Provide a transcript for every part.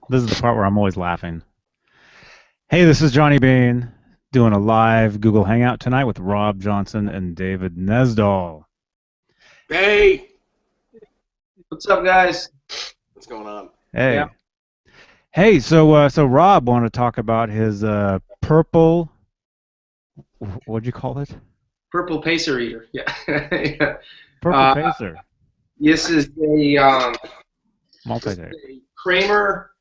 This is the part where I'm always laughing. Hey, this is Johnny Bean doing a live Google Hangout tonight with Rob Johnson and David Nesdall. Hey, What's up, guys? what's going on? Yeah, Hey, so Rob wanted to talk about his purple. What'd you call it? purple pacer eater. Yeah. Yeah. Purple Uh, Pacer this is multi-tape. a Kramer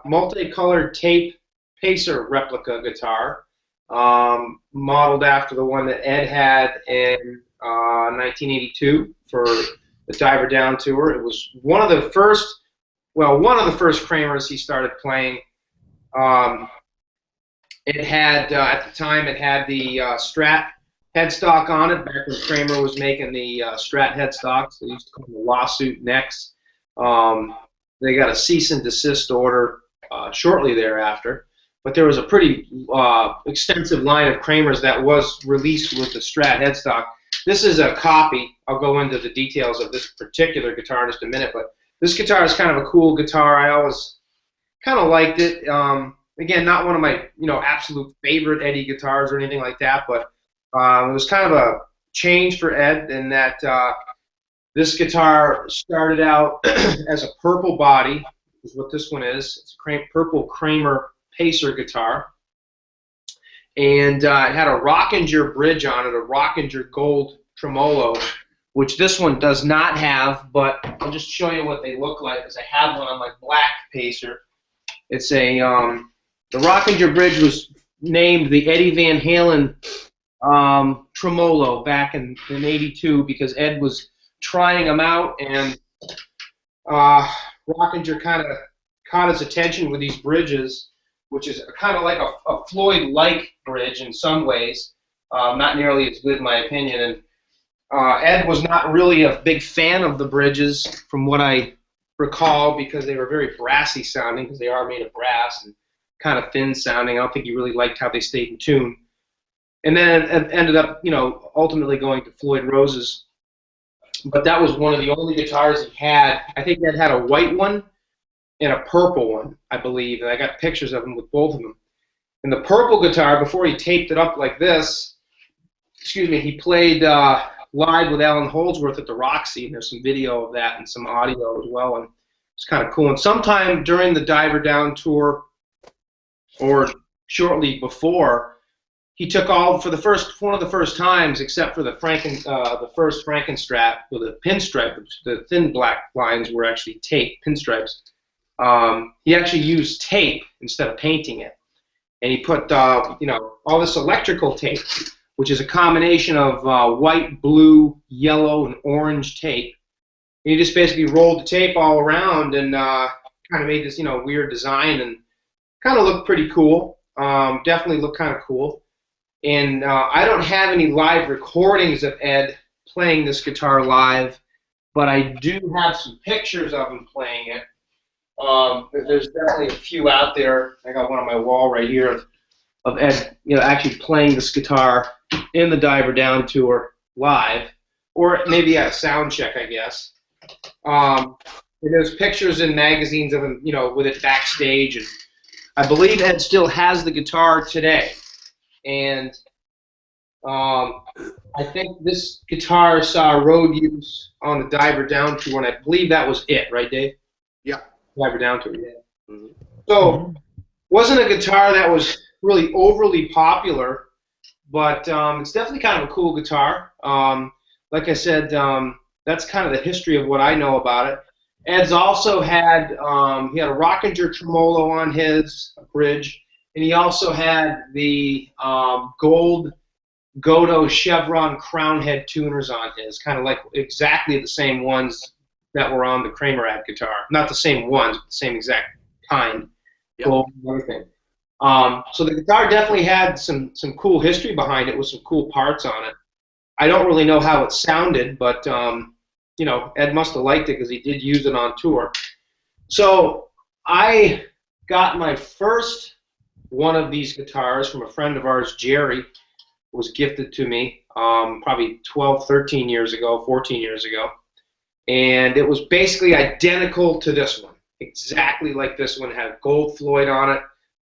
multicolored tape pacer replica guitar, modeled after the one that Ed had in 1982 for the Diver Down tour. It was one of the first, one of the first Kramers he started playing. Um, it had at the time it had the Strat headstock on it. Back when Kramer was making the Strat headstocks, they used to call them the lawsuit necks. They got a cease and desist order shortly thereafter, but there was a pretty extensive line of Kramers that was released with the Strat headstock. This is a copy. I'll go into the details of this particular guitar in just a minute, but this guitar is kind of a cool guitar. I always kind of liked it. Again, not one of my absolute favorite Eddie guitars or anything like that, but it was kind of a change for Ed in that this guitar started out as a purple body, is what this one is. It's a purple Kramer Pacer guitar, and it had a Rockinger bridge on it, a Rockinger gold tremolo, which this one does not have, but I'll just show you what they look like because I have one on my black Pacer. It's a the Rockinger bridge was named the Eddie Van Halen tremolo back in '82 because Ed was trying them out, and Rockinger kind of caught his attention with these bridges, which is kind of like a Floyd-like bridge in some ways, not nearly as good in my opinion. And Ed was not really a big fan of the bridges, from what I recall, because they were very brassy sounding, because they are made of brass and kind of thin sounding. I don't think he really liked how they stayed in tune. And then it ended up, ultimately going to Floyd Rose's. But that was one of the only guitars he had. I think Ed had a white one and a purple one, I believe. And I got pictures of them with both of them. And the purple guitar, before he taped it up like this, he played live with Alan Holdsworth at the Roxy. And there's some video of that and some audio as well. And it's kind of cool. And sometime during the Diver Down tour, or shortly before, he took all for one of the first times, except for the first Frankenstrat with a pinstripe. The thin black lines were actually tape pinstripes. He actually used tape instead of painting it, and he put all this electrical tape, which is a combination of white, blue, yellow, and orange tape. And he just basically rolled the tape all around and kind of made this weird design, and kind of looked pretty cool. Definitely looked kind of cool. And I don't have any live recordings of Ed playing this guitar live, but I do have some pictures of him playing it. There's definitely a few out there. I got one on my wall right here of Ed, actually playing this guitar in the Diver Down tour live, or maybe at a sound check, I guess. And there's pictures in magazines of him, with it backstage, and I believe Ed still has the guitar today. And I think this guitar saw road use on the Diver Down tour, and I believe that was it, right, Dave? Yeah. Diver Down tour, yeah. Mm-hmm. So, wasn't a guitar that was really overly popular, but it's definitely kind of a cool guitar. Like I said, that's kind of the history of what I know about it. Ed's also had he had a Rockinger tremolo on his bridge. And he also had the gold Godo chevron crown head tuners on his, kind of like exactly the same ones that were on the Kramer ad guitar. Not the same ones, but the same exact kind. Yep. Gold and everything. So the guitar definitely had some cool history behind it with some cool parts on it. I don't really know how it sounded, but Ed must have liked it because he did use it on tour. So I got my first one of these guitars from a friend of ours, Jerry, was gifted to me probably 12, 13 years ago, 14 years ago. And it was basically identical to this one. exactly like this one. It had gold Floyd on it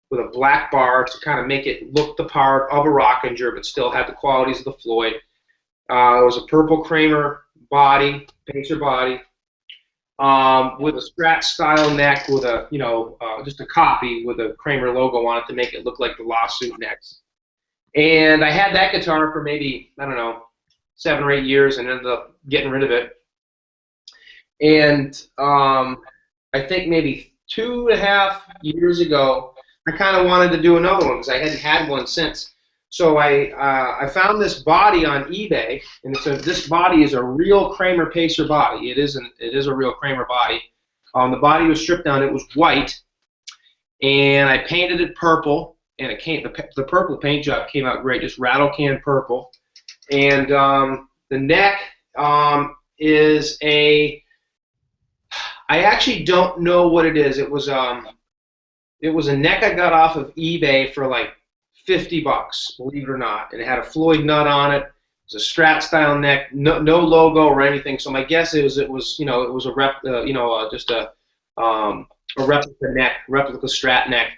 with a black bar to kind of make it look the part of a Rockinger, but still had the qualities of the Floyd. It was a purple Kramer body, pacer body, with a Strat style neck with a, just a copy with a Kramer logo on it to make it look like the lawsuit necks. And I had that guitar for maybe, I don't know, 7 or 8 years and ended up getting rid of it. And I think maybe 2.5 years ago, I kind of wanted to do another one because I hadn't had one since. So I found this body on eBay, and this body is a real Kramer Pacer body. It is a real Kramer body. The body was stripped down. It was white, and I painted it purple, and the purple paint job came out great, just rattle can purple. And the neck is a, I actually don't know what it is. It was a neck I got off of eBay for like $50, believe it or not. And it had a Floyd nut on it. It was a Strat style neck, no logo or anything. So my guess is it was a just a replica neck, replica Strat neck.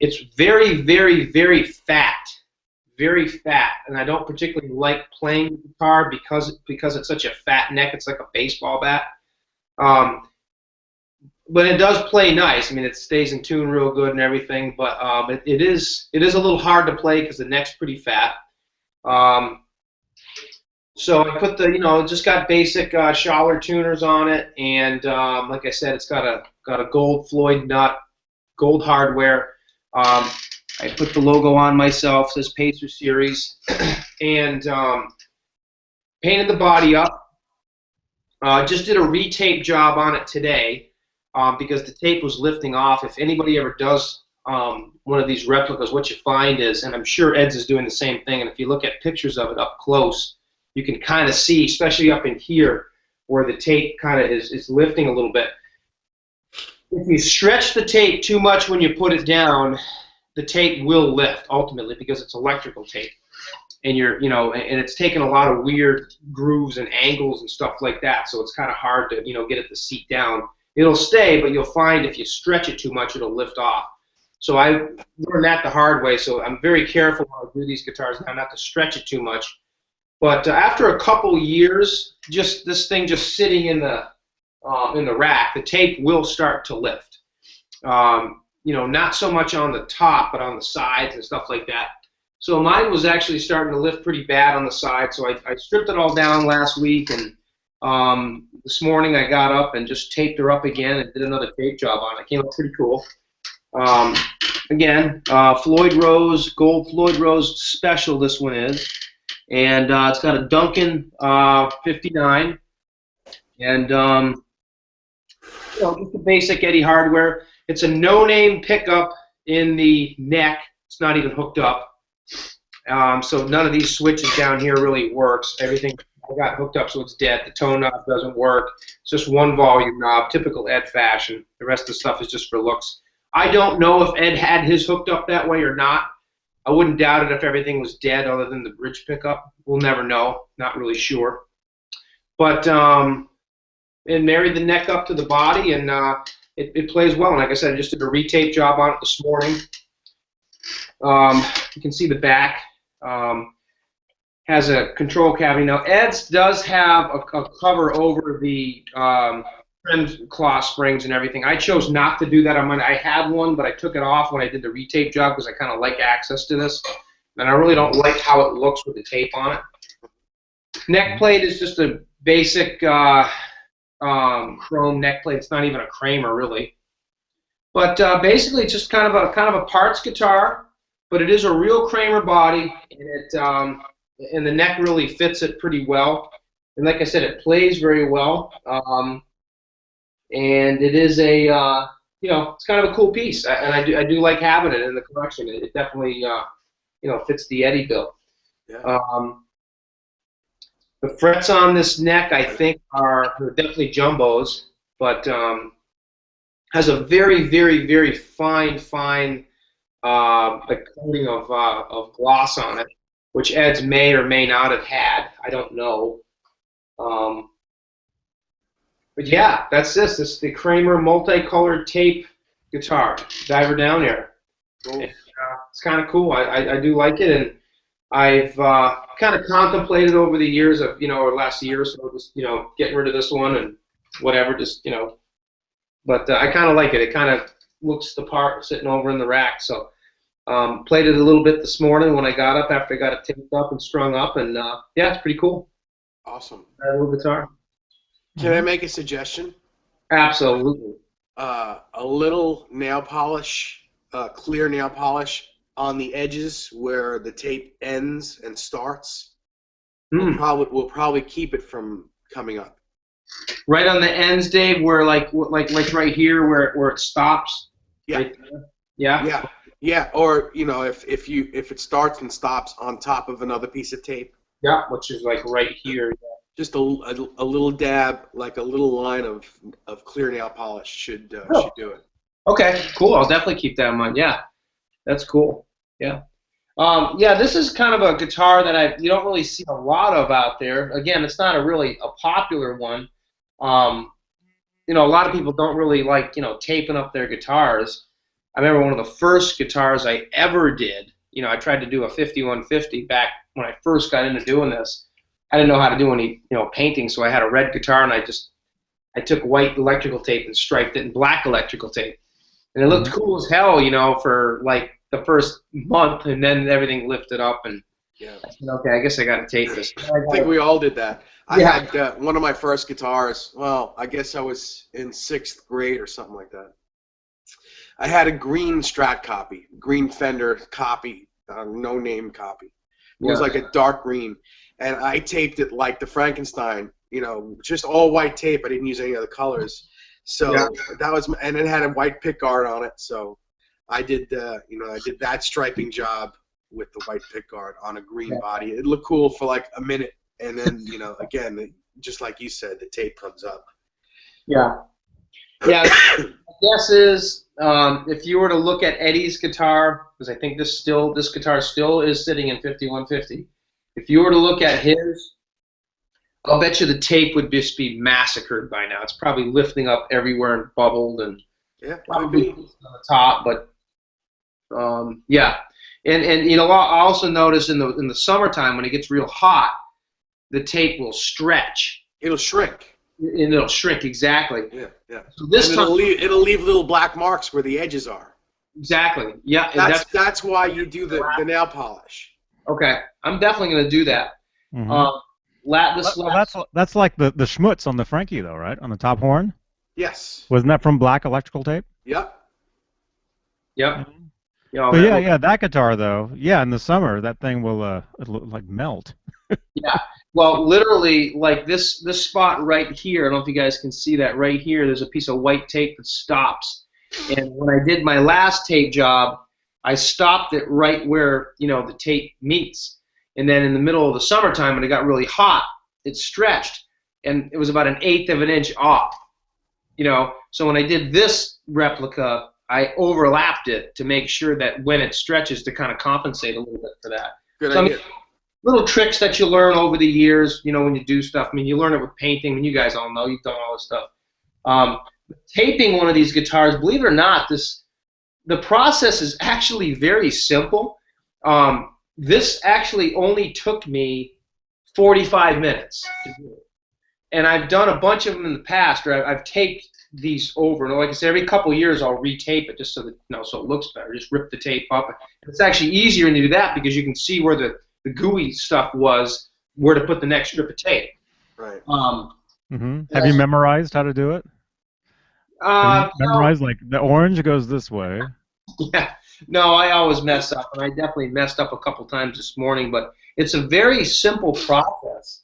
It's very, very, very fat, and I don't particularly like playing the guitar because it's such a fat neck. It's like a baseball bat. But it does play nice. I mean, it stays in tune real good and everything. But it is a little hard to play because the neck's pretty fat. So I put just got basic Schaller tuners on it, and like I said, it's got a gold Floyd nut, gold hardware. I put the logo on myself, says Pacer Series, and painted the body up. Just did a retape job on it today. Because the tape was lifting off. If anybody ever does one of these replicas, what you find is, and I'm sure Ed's is doing the same thing, and if you look at pictures of it up close, you can kind of see, especially up in here, where the tape kind of is lifting a little bit. If you stretch the tape too much when you put it down, the tape will lift ultimately because it's electrical tape. And and it's taken a lot of weird grooves and angles and stuff like that, so it's kind of hard to, get it to seat down. It'll stay, but you'll find if you stretch it too much, it'll lift off. So I learned that the hard way, so I'm very careful when I do these guitars now not to stretch it too much. But after a couple years, just this thing just sitting in the rack, the tape will start to lift. Not so much on the top, but on the sides and stuff like that. So mine was actually starting to lift pretty bad on the side, so I stripped it all down last week, and this morning I got up and just taped her up again and did another tape job on it. It came out pretty cool. Again, Floyd Rose, gold Floyd Rose special this one is. And it's got a Duncan 59. And just the basic Eddie hardware. It's a no-name pickup in the neck. It's not even hooked up. So none of these switches down here really works. Everything I got hooked up so it's dead. The tone knob doesn't work. It's just one volume knob, typical Ed fashion. The rest of the stuff is just for looks. I don't know if Ed had his hooked up that way or not. I wouldn't doubt it if everything was dead other than the bridge pickup. We'll never know. Not really sure. But and married the neck up to the body, and it plays well. And like I said, I just did a retape job on it this morning. You can see the back. Has a control cavity. Now, Ed's does have a cover over the trim claw springs and everything. I chose not to do that on mine. I had one, but I took it off when I did the retape job because I kind of like access to this. And I really don't like how it looks with the tape on it. Neck plate is just a basic chrome neck plate. It's not even a Kramer, really. But basically, it's just kind of a parts guitar, but it is a real Kramer body, and and the neck really fits it pretty well. And like I said, it plays very well. And it is it's kind of a cool piece. And I do like having it in the collection. It definitely, fits the Eddie bill. Yeah. The frets on this neck, I think, they're definitely jumbos, but has a very, very, very fine coating of gloss on it, which Ed's may or may not have had. I don't know. But yeah, that's this. This is the Kramer multicolored tape guitar. Diver down there. Cool. It's kind of cool. I do like it, and I've kind of contemplated over the years of, or last year or so, just, getting rid of this one and whatever, just, but I kind of like it. It kind of looks the part sitting over in the rack. So played it a little bit this morning when I got up after I got it taped up and strung up, and yeah, it's pretty cool. Awesome. A little guitar. Can I make a suggestion? Absolutely. A little nail polish, clear nail polish on the edges where the tape ends and starts. We'll probably keep it from coming up. Right on the ends, Dave, where like right here where it stops. Yeah. Right there. Yeah. Yeah. Or if it starts and stops on top of another piece of tape. Yeah, which is like right here. Just a little dab, like a little line of clear nail polish should do it. Okay, cool. I'll definitely keep that in mind. Yeah, that's cool. Yeah. Yeah, this is kind of a guitar that you don't really see a lot of out there. Again, it's not a popular one. A lot of people don't really like, taping up their guitars. I remember one of the first guitars I ever did, I tried to do a 5150 back when I first got into doing this. I didn't know how to do any, painting, so I had a red guitar, and I took white electrical tape and striped it in black electrical tape. And it looked cool as hell, for like the first month, and then everything lifted up, and I said, okay, I guess I got to tape this. I think we all did that. I had one of my first guitars, well, I guess I was in 6th grade or something like that. I had a green Strat copy, green Fender copy, no-name copy. It was like a dark green, and I taped it like the Frankenstein, just all white tape. I didn't use any other colors. So that was, and it had a white pickguard on it. So I did, I did that striping job with the white pickguard on a green body. It looked cool for like a minute, and then, again, just like you said, the tape comes up. Yeah. Yeah. My guess is, if you were to look at Eddie's guitar, because I think this guitar still is sitting in 5150. If you were to look at his, I'll bet you the tape would just be massacred by now. It's probably lifting up everywhere and bubbled, and probably on the top. But yeah, and I also notice in the summertime when it gets real hot, the tape will stretch. It'll shrink. And it'll shrink, exactly. Yeah. So this and time, it'll leave little black marks where the edges are. Exactly. Yeah. That's why you do the nail polish. Okay, I'm definitely going to do that. That's like the schmutz on the Frankie, though, right? On the top horn? Yes. Wasn't that from black electrical tape? Yep. Yep. But yeah, that guitar, though, in the summer, that thing will it'll, like melt. Yeah. Well, literally, like this spot right here, I don't know if you guys can see that right here, there's a piece of white tape that stops. And when I did my last tape job, I stopped it right where, the tape meets. And then in the middle of the summertime, when it got really hot, it stretched. And it was about 1/8 of an inch off. So when I did this replica, I overlapped it to make sure that when it stretches to kind of compensate a little bit for that. Good idea. Little tricks that you learn over the years, when you do stuff. I mean, you learn it with painting, and you guys all know, you've done all this stuff. Taping one of these guitars, believe it or not, the process is actually very simple. This actually only took me 45 minutes to do it. And I've done a bunch of them in the past where I've taped these over. And like I said, every couple of years I'll retape it just so that so it looks better. Just rip the tape up. And it's actually easier to do that because you can see where the gooey stuff was, where to put the next strip of tape. Right. Have you memorized how to do it? Memorize, like the orange goes this way. Yeah, no, I always mess up, and I definitely messed up a couple times this morning. But it's a very simple process.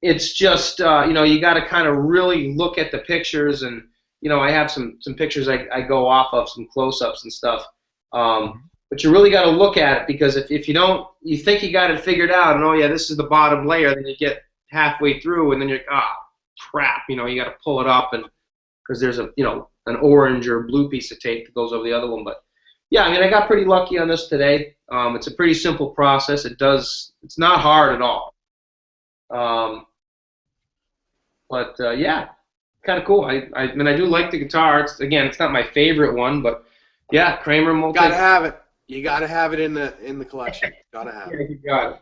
It's just you got to kind of really look at the pictures, and I have some pictures I go off of, some close-ups and stuff. But you really got to look at it, because if you don't, you think you got it figured out, and this is the bottom layer, then you get halfway through, and then you're crap, you got to pull it up, and because there's an orange or blue piece of tape that goes over the other one. But yeah, I got pretty lucky on this today. It's a pretty simple process. It's not hard at all. But yeah, kind of cool. I mean, I do like the guitar. It's not my favorite one, but yeah, Kramer multi. Gotta have it. You gotta have it in the collection. Gotta have Yeah, it. you got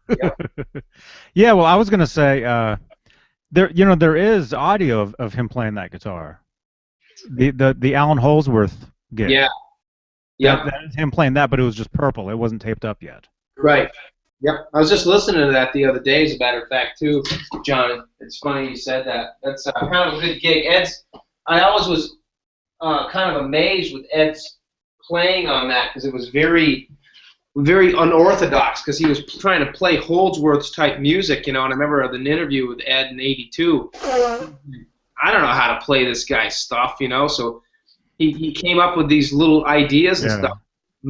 it. Yeah. Yeah, well, I was gonna say there is audio of him playing that guitar. The Alan Holsworth gig. Yeah. Yep. That is him playing that, but it was just purple. It wasn't taped up yet. Right. Yep. I was just listening to that the other day, as a matter of fact, too, John. It's funny you said that. That's kind of a good gig. I always was kind of amazed with Ed's playing on that because it was very, very unorthodox because he was trying to play Holdsworth's type music, you know. And I remember an interview with Ed in '82. I don't know how to play this guy's stuff, you know. So he came up with these little ideas and stuff.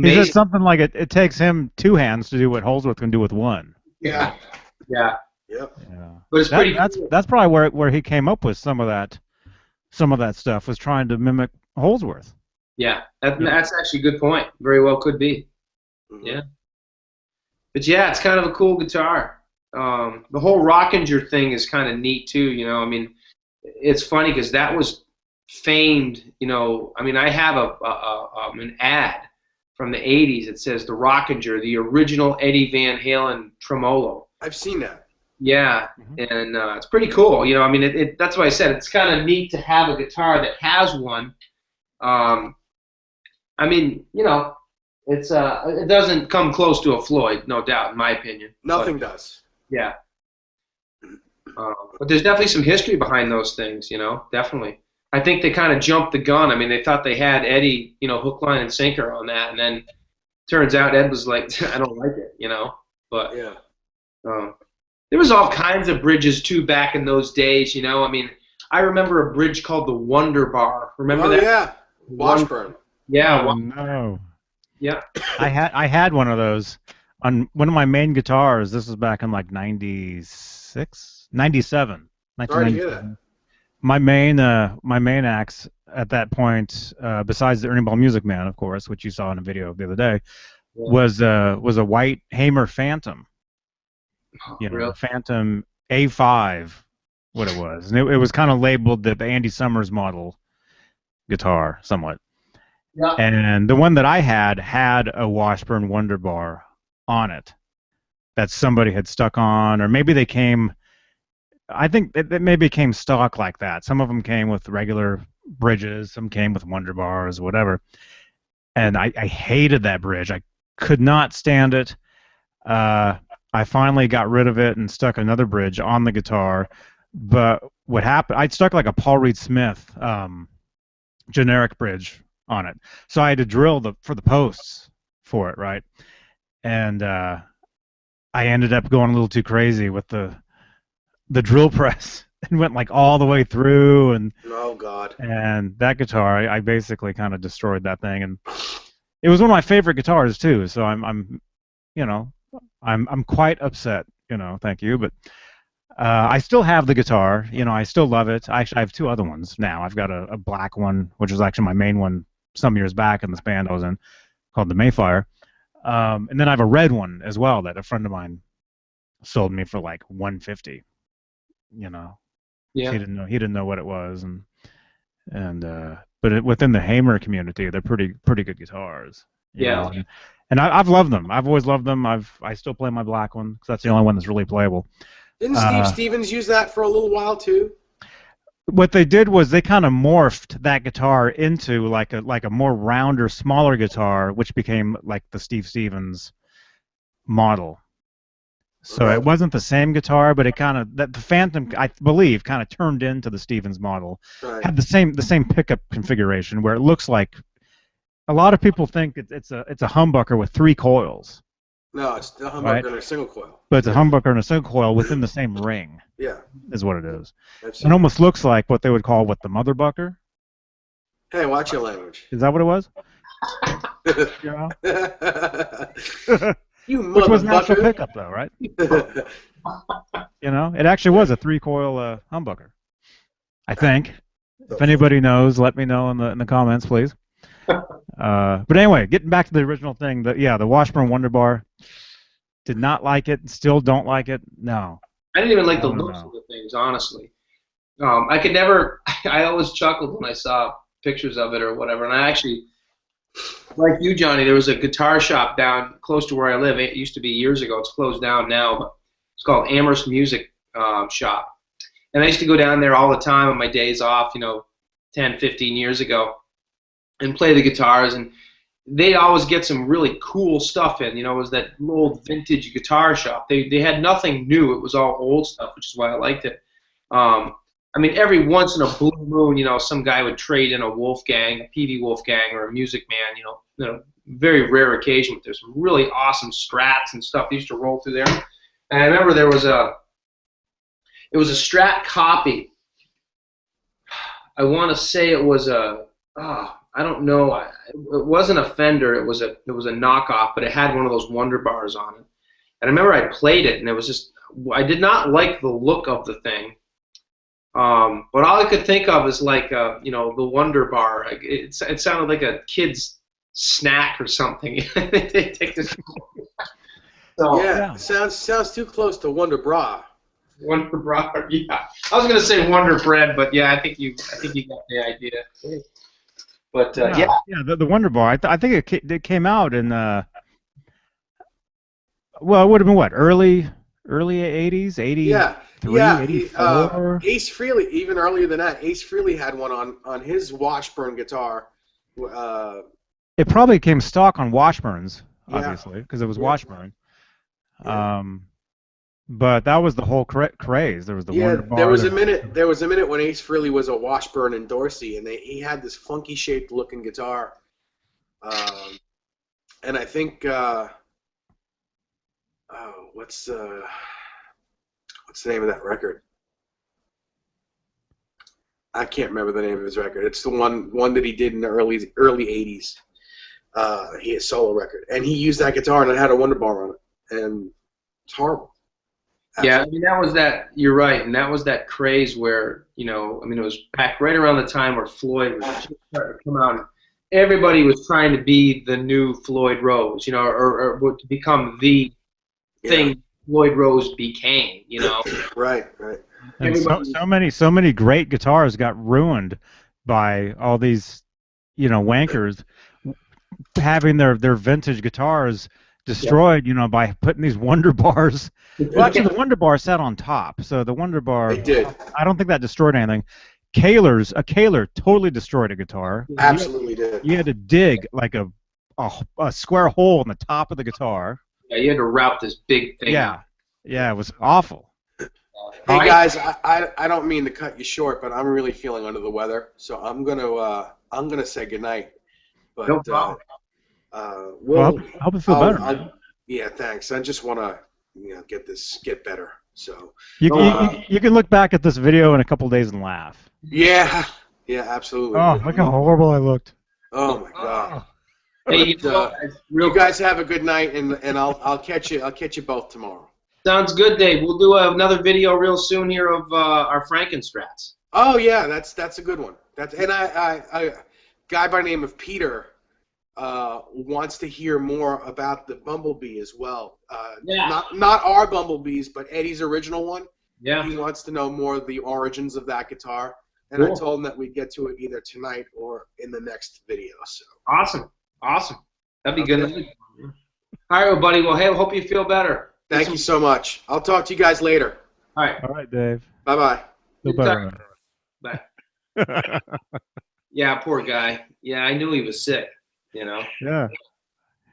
He said something like it takes him 2 hands to do what Holdsworth can do with 1. Yeah. Yeah. Yep. Yeah. But it's pretty cool. That's probably where he came up with some of that stuff, was trying to mimic Holdsworth. Yeah. That's actually a good point. Very well could be. Mm-hmm. Yeah. But yeah, it's kind of a cool guitar. The whole Rockinger thing is kind of neat too, you know. I mean, it's funny because that was famed, you know. I mean, I have an ad from the '80s. It says the Rockinger, the original Eddie Van Halen tremolo. I've seen that. Yeah, and it's pretty cool. You know, I mean, that's why I said it's kind of neat to have a guitar that has one. I mean, you know, it doesn't come close to a Floyd, no doubt, in my opinion. Nothing does. Yeah. But there's definitely some history behind those things, you know, definitely. I think they kind of jumped the gun. I mean, they thought they had Eddie, you know, hook, line, and sinker on that, and then turns out Ed was like, I don't like it, you know. But yeah, there was all kinds of bridges too back in those days, you know. I mean, I remember a bridge called the Wonder Bar. Remember that? Yeah, Washburn. Yeah. Oh, no. Yeah. I had one of those on one of my main guitars. This was back in like 96, 97, Sorry to hear that. My main axe at that point, besides the Ernie Ball Music Man, of course, which you saw in a video the other day, was a white Hamer Phantom. You know, really? Phantom A5, what it was, and it was kind of labeled the Andy Summers model guitar, somewhat. Yeah. And the one that I had a Washburn Wonder Bar on it that somebody had stuck on, or maybe they came. I think it maybe came stock like that. Some of them came with regular bridges, some came with Wonder Bars, whatever. And I hated that bridge. I could not stand it. I finally got rid of it and stuck another bridge on the guitar. But what happened, I'd stuck like a Paul Reed Smith generic bridge on it. So I had to drill for the posts for it, right? And I ended up going a little too crazy with the drill press and went like all the way through, and oh god, and that guitar, I basically kind of destroyed that thing, and it was one of my favorite guitars too. So I'm quite upset, you know. Thank you, but I still have the guitar, you know. I still love it. Actually, I have 2 other ones now. I've got a black one, which was actually my main one some years back in this band I was in, called the Mayfire, and then I have a red one as well that a friend of mine sold me for like $150. You know, yeah. He didn't know what it was, but within the Hamer community, they're pretty good guitars. Yeah. And I've loved them. I've always loved them. I still play my black one because that's the only one that's really playable. Didn't Steve Stevens use that for a little while too? What they did was they kind of morphed that guitar into like a more rounder, smaller guitar, which became like the Steve Stevens model. So it wasn't the same guitar, but it kind of the Phantom, I believe, kind of turned into the Stevens model. Right. Had the same pickup configuration where it looks like a lot of people think it's a humbucker with 3 coils. No, it's the humbucker right? and a single coil. But it's a humbucker and a single coil within the same ring. Yeah. Is what it is. It almost looks like what they would call the motherbucker. Hey, watch your language. Is that what it was? You know? You motherfucker. Which was an actual pickup, though, right? You know, it actually was a 3-coil humbucker. I think. If anybody knows, let me know in the comments, please. But anyway, getting back to the original thing, the Washburn Wonder Bar. Did not like it. Still don't like it. No. I didn't even like the looks of the things, honestly. I could never. I always chuckled when I saw pictures of it or whatever. And I actually, like you, Johnny, there was a guitar shop down close to where I live. It used to be years ago. It's closed down now, but it's called Amherst Music Shop. And I used to go down there all the time on my days off, 10, 15 years ago, and play the guitars. And they'd always get some really cool stuff in. It was that old vintage guitar shop. They had nothing new. It was all old stuff, which is why I liked it. I mean, every once in a blue moon, some guy would trade in a Wolfgang, a PV Wolfgang, or a Music Man. Very rare occasion. But there's some really awesome Strats and stuff they used to roll through there. And I remember it was a Strat copy. I want to say it was I don't know. It wasn't a Fender. It was a knockoff, but it had one of those Wonder Bars on it. And I remember I played it, and it was just, I did not like the look of the thing. But all I could think of is like, the Wonder Bar. It sounded like a kid's snack or something. They take this. So, yeah, sounds too close to Wonder Bra. Wonder Bra, yeah. I was gonna say Wonder Bread, but yeah, I think you got the idea. But yeah, the Wonder Bar. I think it came out in well, it would have been what, early 80s, 83, 84. Ace Frehley, even earlier than that. Ace Frehley had one on his Washburn guitar. It probably came stock on Washburns, obviously, because it was Washburn. Yeah. But that was the whole craze. There was the Wonder Bar. There was a minute when Ace Frehley was a Washburn endorsee, and he had this funky shaped looking guitar. And I think what's the name of that record? I can't remember the name of his record. It's the one that he did in the early 80s. He had a solo record, and he used that guitar, and it had a Wonder Bar on it, and it's horrible. Absolutely. Yeah, I mean, that was that. You're right, and that was that craze where it was back right around the time where Floyd was just starting to come out. And everybody was trying to be the new Floyd Rose, or to become the thing Floyd Rose became, Right. And so many great guitars got ruined by all these, wankers having their vintage guitars destroyed, by putting these Wonder Bars. Well, actually, the Wonder Bar sat on top, so the Wonder Bar. It did. I don't think that destroyed anything. A Kaler totally destroyed a guitar. Absolutely did. You had to dig like a square hole in the top of the guitar. Yeah, you had to route this big thing. Yeah, it was awful. Hey guys, I don't mean to cut you short, but I'm really feeling under the weather, so I'm gonna say goodnight. But no problem. Well, I hope you feel better. Yeah, thanks. I just want to get better. So you can look back at this video in a couple days and laugh. Yeah, absolutely. Oh, look how horrible I looked. Oh my God. Hey, you guys have a good night, and I'll catch you both tomorrow. Sounds good, Dave. We'll do another video real soon here of our Frankenstrats. Oh yeah, that's a good one. A guy by the name of Peter wants to hear more about the Bumblebee as well. Not our Bumblebees, but Eddie's original one. Yeah. He wants to know more of the origins of that guitar, and cool. I told him that we'd get to it either tonight or in the next video. So awesome. That'd be good. All right, buddy. Well, hey, hope you feel better. Thank you so much. I'll talk to you guys later. All right. All right, Dave. Bye-bye. Feel better. Bye. Yeah, poor guy. Yeah, I knew he was sick, Yeah.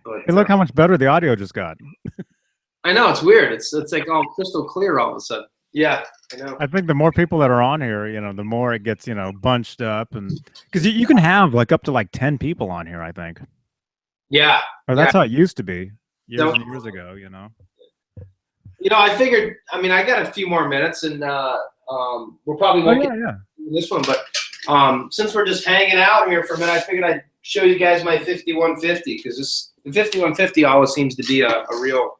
But, hey, look how much better the audio just got. I know, it's weird. It's like all crystal clear all of a sudden. Yeah, I know. I think the more people that are on here, the more it gets, bunched up, and because you can have like up to like 10 people on here, I think. Yeah. Or that's how it used to be years and years ago, I figured. I mean, I got a few more minutes, and we're probably going to get this one, but since we're just hanging out here for a minute, I figured I'd show you guys my 5150 because the 5150 always seems to be a real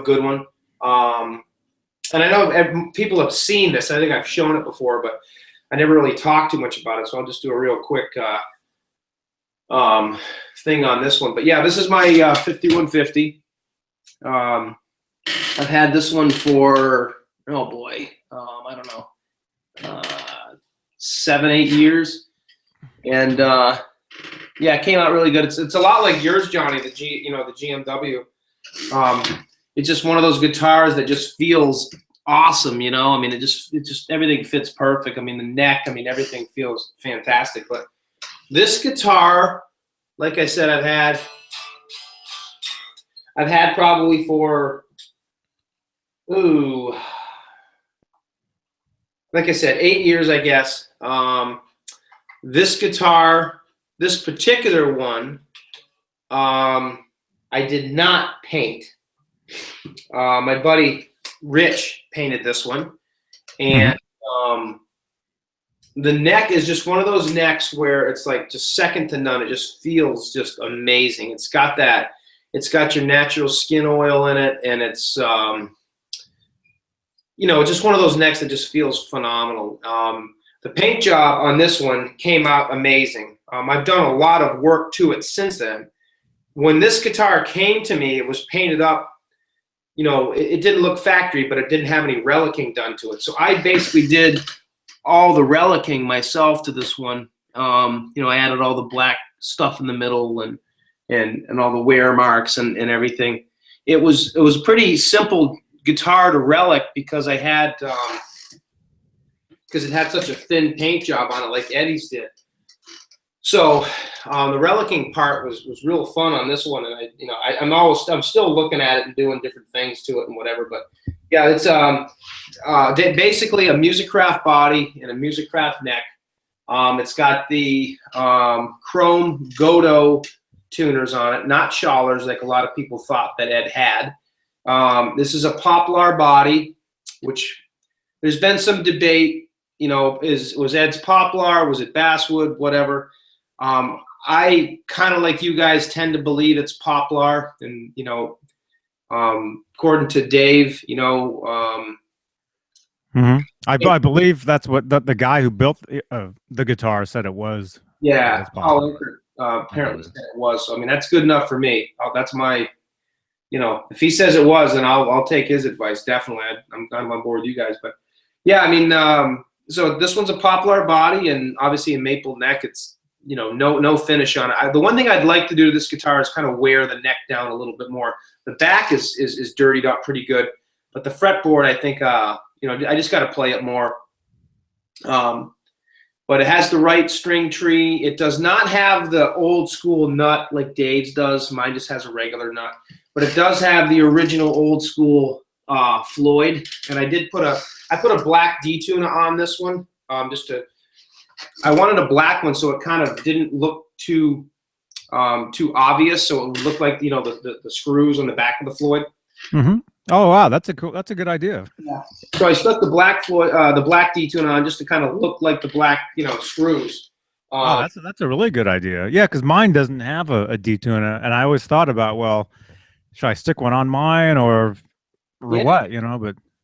good one. And I know people have seen this. I think I've shown it before, but I never really talked too much about it. So I'll just do a real quick thing on this one. But yeah, this is my 5150. I've had this one for I don't know, 7, 8 years, and yeah, it came out really good. It's a lot like yours, Johnny, the GMW. It's just one of those guitars that just feels awesome, you know. I mean, it just everything fits perfect. I mean, the neck, I mean, everything feels fantastic. But this guitar, like I said, I've had probably for like I said, 8 years, I guess. This guitar, this particular one, I did not paint. My buddy Rich painted this one, and the neck is just one of those necks where it's like just second to none. It just feels just amazing. It's got your natural skin oil in it, and it's just one of those necks that just feels phenomenal. The paint job on this one came out amazing. I've done a lot of work to it since then. When this guitar came to me, it was painted up. It didn't look factory, but it didn't have any relicking done to it. So I basically did all the relicking myself to this one. I added all the black stuff in the middle and all the wear marks and everything. It was a pretty simple guitar to relic because it had such a thin paint job on it, like Eddie's did. So the relicking part was real fun on this one, and I'm still looking at it and doing different things to it and whatever. But yeah, it's basically a Musicraft body and a Musicraft neck. It's got the chrome Godot tuners on it, not Schallers like a lot of people thought that Ed had. This is a Poplar body, which there's been some debate. Was Ed's Poplar? Was it Basswood? Whatever. I kind of like you guys tend to believe it's Poplar, and according to Dave, I believe that's what the guy who built the guitar said it was. Yeah, Paul apparently said it was. So I mean, that's good enough for me. That's my, if he says it was, then I'll take his advice definitely. I'm on board with you guys, but yeah, I mean, so this one's a Poplar body and obviously a maple neck. It's no finish on it. The one thing I'd like to do to this guitar is kind of wear the neck down a little bit more. The back is dirtied up pretty good, but the fretboard, I think, I just got to play it more. But it has the right string tree. It does not have the old school nut like Dave's does. Mine just has a regular nut, but it does have the original old school Floyd. And I put a black D-tuner on this one I wanted a black one so it kind of didn't look too obvious, so it would look like the screws on the back of the Floyd. Oh wow, that's a good idea. Yeah. So I stuck the black Floyd, the black D-tuner on just to kind of look like the black screws. Oh, that's a really good idea. Yeah, because mine doesn't have a D-tuner, and I always thought about, well, should I stick one on mine or what?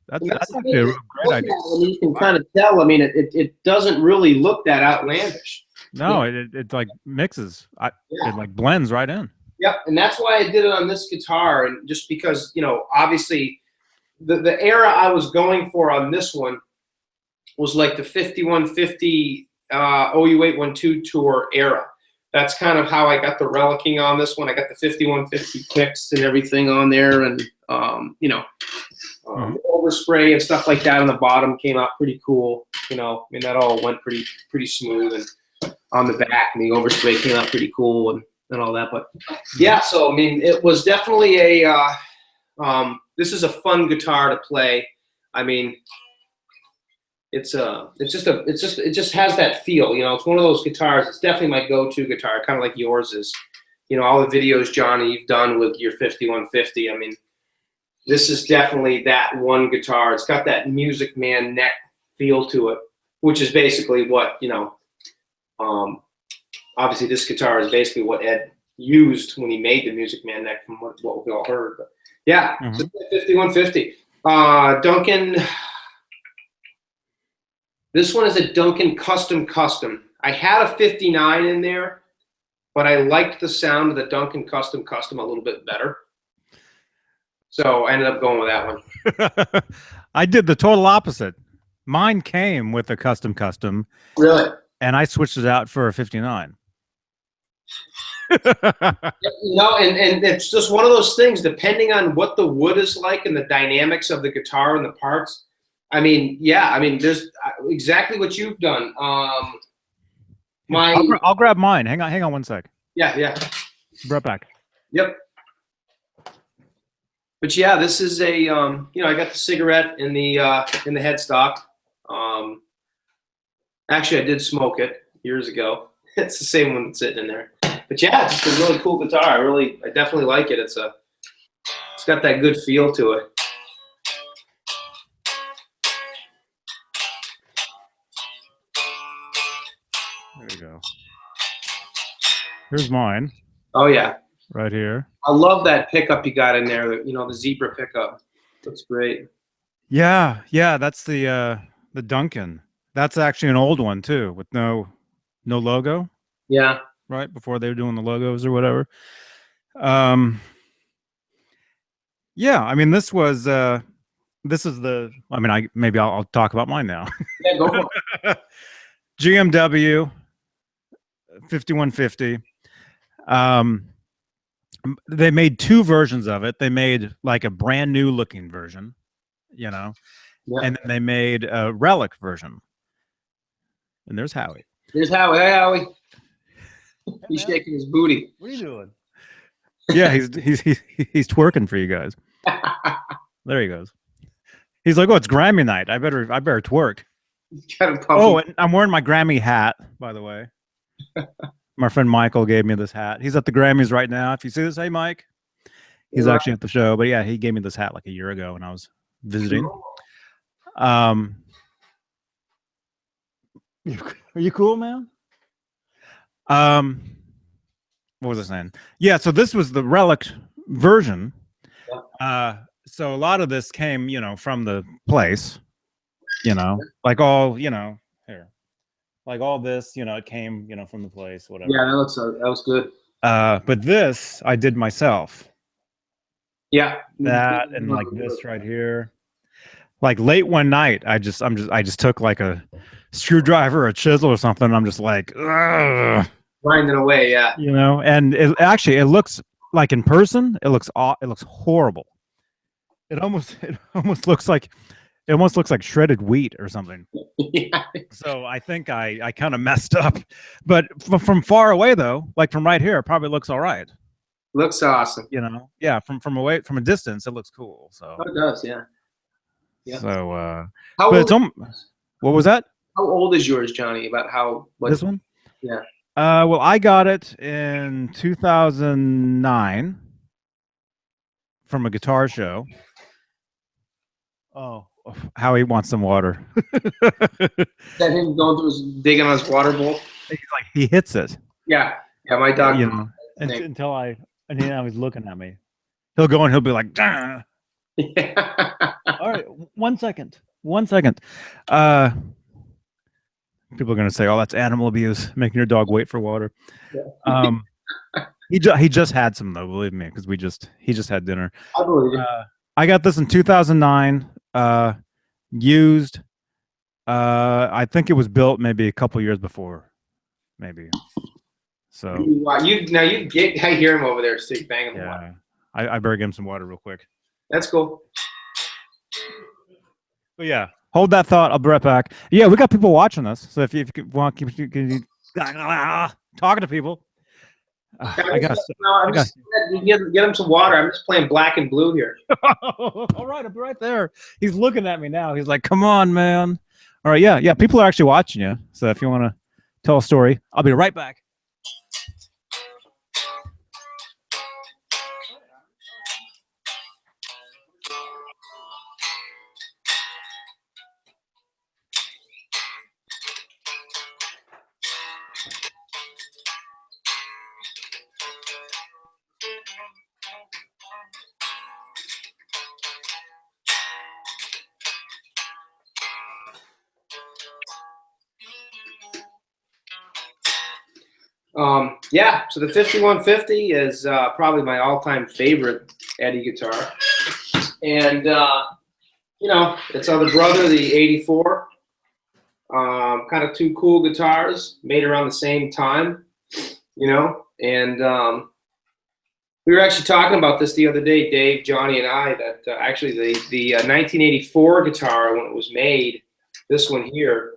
But that's actually a great idea. You can kind of tell. I mean, it doesn't really look that outlandish. No, it like mixes. It like blends right in. Yep, and that's why I did it on this guitar, and just because obviously the era I was going for on this one was like the 5150 OU812 tour era. That's kind of how I got the relicking on this one. I got the 5150 kicks and everything on there, and overspray and stuff like that on the bottom came out pretty cool. I mean, that all went pretty smooth, and on the back, and the overspray came out pretty cool and all that. But yeah, so I mean, it was definitely this is a fun guitar to play. I mean, it just has that feel. It's one of those guitars. It's definitely my go-to guitar, kind of like yours is. All the videos, Johnny, you've done with your 5150. I mean, this is definitely that one guitar. It's got that Music Man neck feel to it, which is basically what obviously this guitar is basically what Ed used when he made the Music Man neck, from what we all heard. But yeah, so 5150. Duncan. This one is a Duncan Custom. I had a 59 in there, but I liked the sound of the Duncan Custom a little bit better. So I ended up going with that one. I did the total opposite. Mine came with a custom, Really? and I switched it out for a 59. And it's just one of those things, depending on what the wood is like and the dynamics of the guitar and the parts. I mean, yeah, I mean, there's exactly what you've done. I'll grab mine. Hang on one sec. Yeah. Right back. Yep. But yeah, this is a I got the cigarette in the headstock. Actually, I did smoke it years ago. It's the same one that's sitting in there. But yeah, it's just a really cool guitar. I definitely like it. It's got that good feel to it. There you go. Here's mine. Oh yeah. Right here. I love that pickup you got in there. The zebra pickup. Looks great. Yeah, that's the Duncan. That's actually an old one too, with no logo. Yeah. Right before they were doing the logos or whatever. Yeah, I mean this is the. I mean, maybe I'll talk about mine now. Yeah, go for it. GMW 5150. They made two versions of it. They made like a brand new looking version, and then they made a relic version. And there's Howie. There's Howie. Hey, Howie. He's shaking his booty. What are you doing? Yeah, he's twerking for you guys. There he goes. He's like, "Oh, it's Grammy night. I better twerk." Oh, and I'm wearing my Grammy hat, by the way. My friend Michael gave me this hat. He's at the Grammys right now. If you see this, hey Mike. He's actually at the show, but yeah, he gave me this hat like a year ago when I was visiting. Are you cool, man? What was I saying? Yeah, so this was the relic version. So a lot of this came, from the place, like all, here, like all this, it came, from the place, whatever. Yeah, that was good. But this I did myself. Yeah. That and like this right here. Like late one night, I just took like a screwdriver or a chisel or something. And I'm just like, ugh. Grinding away, yeah. And it looks like in person, it looks horrible. It almost looks like shredded wheat or something. Yeah. So I think I kind of messed up. But from far away though, like from right here, it probably looks all right. Looks awesome. Yeah, from a distance, it looks cool. So it does, yeah. Yeah. So what was that? How old is yours, Johnny? This one? Yeah. Well, I got it in 2009 from a guitar show. Oh, Howie wants some water. That him going through digging on his water bowl? He's like, he hits it. Yeah, my dog. Until now he's looking at me. He'll go and he'll be like, "Duh." Yeah. All right, 1 second. 1 second. People are gonna say, "Oh, that's animal abuse, making your dog wait for water." Yeah. He just had some though, believe me, because he just had dinner. I believe you. I got this in 2009, used. I think it was built maybe a couple years before, maybe. So I hear him over there, stick banging the water. I better give him some water real quick. That's cool. But yeah, hold that thought. I'll be right back. Yeah, we got people watching us, so if you want to keep talking to people. I guess. Get him some water. I'm just playing black and blue here. All right, I'll be right there. He's looking at me now. He's like, "Come on, man." All right, yeah. People are actually watching you. So if you want to tell a story, I'll be right back. So the 5150 is probably my all-time favorite Eddie guitar, and it's on the brother, the 84. Kind of two cool guitars made around the same time, you know. And we were actually talking about this the other day, Dave, Johnny, and I, that actually the 1984 guitar, when it was made, this one here,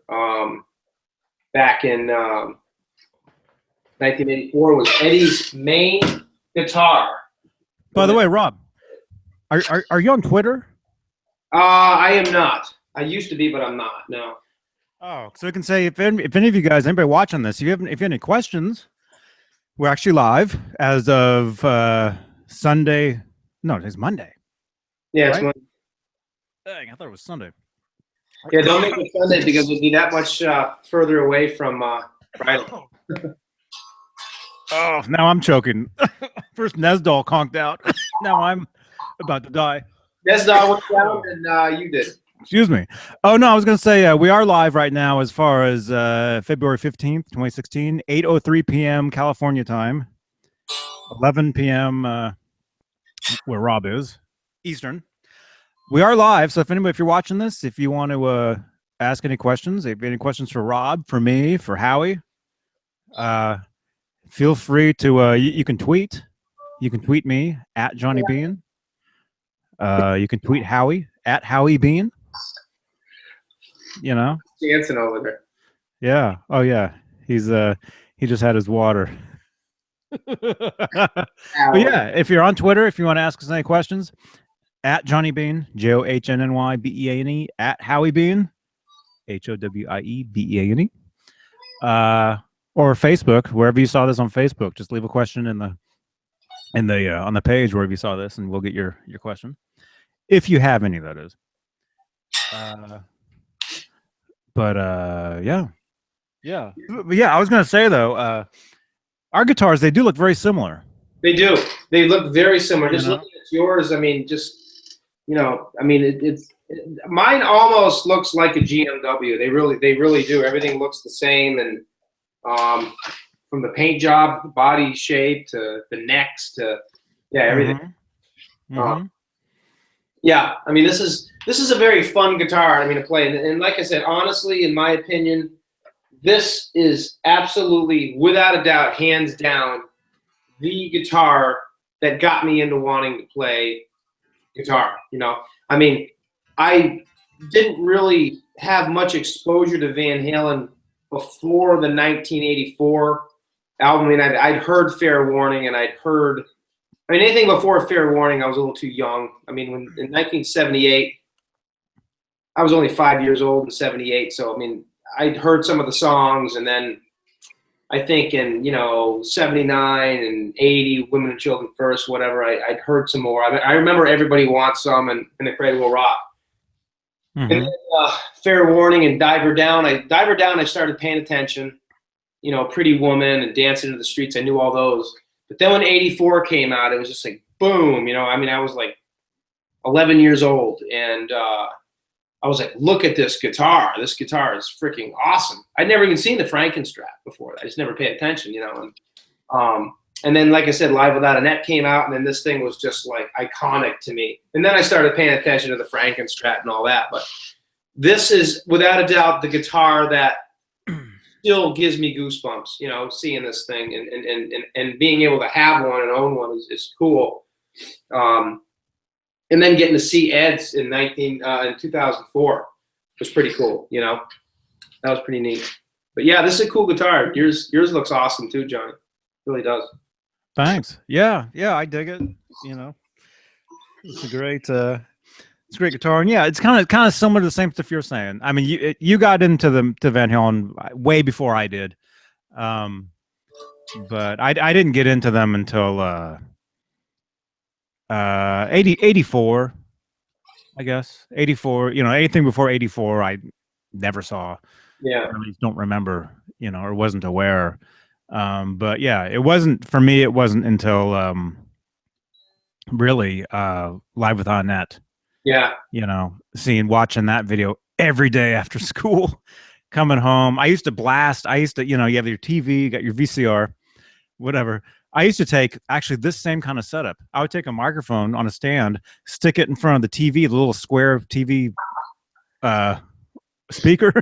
back in 1984, was Eddie's main guitar. By the way, Rob, are you on Twitter? I am not. I used to be, but I'm not. No. Oh, so I can say if any of you guys, anybody watching this, if you have any questions, we're actually live as of Sunday. No, it's Monday. Yeah, it's Right? Monday. Dang, I thought it was Sunday. Yeah, don't make it Sunday because we'll be that much further away from Friday. Oh, now I'm choking. First Nesdal conked out. Now I'm about to die. Nesdal went down and you did. Excuse me. Oh, no, I was going to say we are live right now as far as February 15th, 2016, 8:03 p.m. California time, 11 p.m. Where Rob is, Eastern. We are live, so if you're watching this, if you want to ask any questions, if you have any questions for Rob, for me, for Howie, feel free to, you can tweet. You can tweet me at Johnny Bean. You can tweet Howie at Howie Bean. You know, Dancing over there. yeah. Oh yeah, he's he just had his water. But yeah, if you're on Twitter, if you want to ask us any questions, at Johnny Bean, JohnnyBeane, at Howie Bean, HOWIEBEANE, or Facebook, wherever you saw this on Facebook, just leave a question in the on the page wherever you saw this, and we'll get your question, if you have any, that is. Yeah. But yeah, I was gonna say though, our guitars, they do look very similar. They do. They look very similar. Just You know? looking at yours, I mean, just mine almost looks like a GMW. They really do. Everything looks the same, and from the paint job, the body shape to the necks to everything. Mm-hmm. Yeah, I mean, this is a very fun guitar. I mean, to play, and like I said, honestly, in my opinion, this is absolutely, without a doubt, hands down, the guitar that got me into wanting to play guitar. You know, I mean, I didn't really have much exposure to Van Halen before the 1984 album. I mean, I'd heard Fair Warning, and anything before Fair Warning, I was a little too young. I mean, in 1978, I was only 5 years old in 78. So, I mean, I'd heard some of the songs, and then I think in, 79 and 80, Women and Children First, whatever, I'd heard some more. I remember Everybody Wants Some and The Cradle Will Rock. Mm-hmm. And then, Fair Warning and Diver Down. I started paying attention, Pretty Woman and Dancing in the Streets. I knew all those. But then when 84 came out, it was just like, boom, I mean, I was like 11 years old, and I was like, look at this guitar. This guitar is freaking awesome. I'd never even seen the Frankenstrat before. I just never paid attention, and then, like I said, Live Without a Net came out, and then this thing was just like iconic to me. And then I started paying attention to the Frankenstrat and all that. But this is, without a doubt, the guitar that still gives me goosebumps, seeing this thing and being able to have one and own one is cool. And then getting to see Ed's in 2004 was pretty cool. That was pretty neat. But yeah, this is a cool guitar. Yours looks awesome too, Johnny. It really does. Thanks. Yeah, I dig it. It's a great guitar, and yeah, it's kind of similar to the same stuff you're saying. I mean, you got into to Van Halen way before I did, but I didn't get into them until 84, I guess. 84. Anything before 84, I never saw. Yeah, I really don't remember, or wasn't aware. But yeah, it wasn't for me. It wasn't until really Live Without a Net. Yeah. Watching that video every day after school, coming home. I used to, you have your TV, you got your VCR, whatever. I used to take actually this same kind of setup. I would take a microphone on a stand, stick it in front of the TV, the little square TV speaker,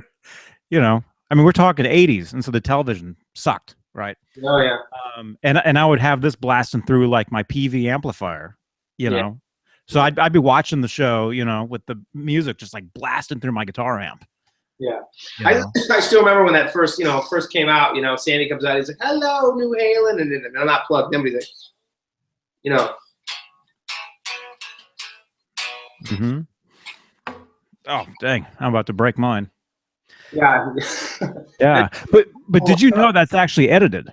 you know, I mean, we're talking 80s, and so the television sucked, right? Oh yeah. And I would have this blasting through like my PV amplifier, you Yeah. know. So I'd be watching the show, you know, with the music just like blasting through my guitar amp, Yeah. you I know. I still remember when that first came out. Sandy comes out. He's like, "Hello, New Halen," and I'm not plugged in, but he's like, you know. Mm-hmm. Oh, dang! I'm about to break mine. Yeah. Yeah, but did you know that's actually edited?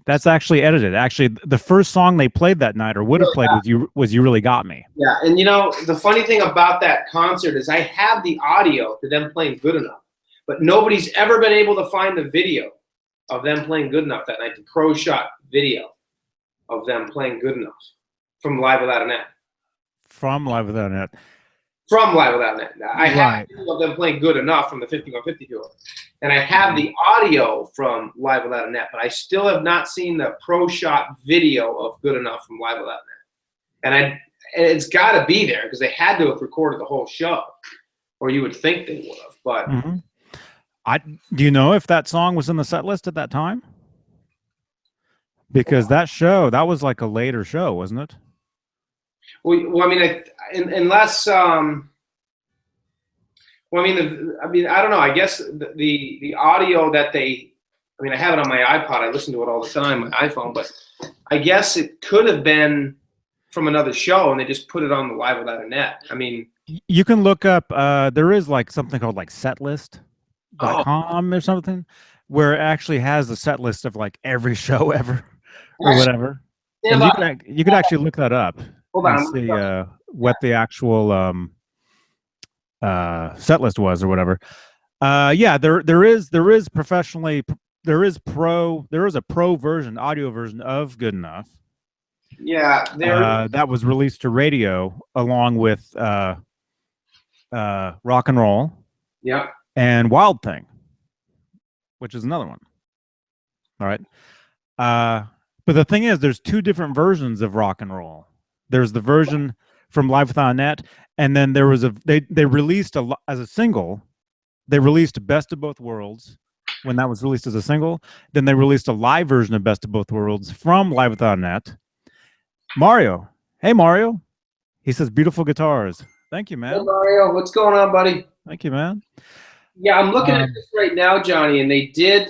That's actually edited. Actually, the first song they played that night, or would have played, was "You Really Got Me." Yeah, and the funny thing about that concert is I have the audio to them playing Good Enough, but nobody's ever been able to find the video of them playing Good Enough that night, the pro shot video of them playing Good Enough from Live Without a Net. From Live Without a Net. From Live Without a Net. I have Right. video of them playing Good Enough from the 5150 tour. And I have the audio from Live Without a Net, but I still have not seen the pro shot video of Good Enough from Live Without a Net. And it's got to be there because they had to have recorded the whole show, or you would think they would have. But Do you know if that song was in the set list at that time? Because that was like a later show, wasn't it? well, I mean, unless well, I don't know. I guess the audio that I have it on my iPod. I listen to it all the time, my iPhone. But I guess it could have been from another show, and they just put it on the Live Without a Net. I mean, You can look up. There is like something called like setlist.com or something, where it actually has the set list of like every show ever or whatever. And you could actually look that up and see what the actual set list was or whatever. Yeah, there is professionally there is a pro version, audio version of Good Enough. Yeah, that was released to radio along with Rock and Roll. Yeah. And Wild Thing, which is another one. All right. But the thing is, there's two different versions of Rock and Roll. There's the version from Live Without a Net, and then there was they released as a single. They released Best of Both Worlds when that was released as a single. Then they released a live version of Best of Both Worlds from Live Without a Net. Mario, hey Mario, he says beautiful guitars. Thank you, man. Hey Mario, what's going on, buddy? Thank you, man. Yeah, I'm looking at this right now, Johnny, and they did.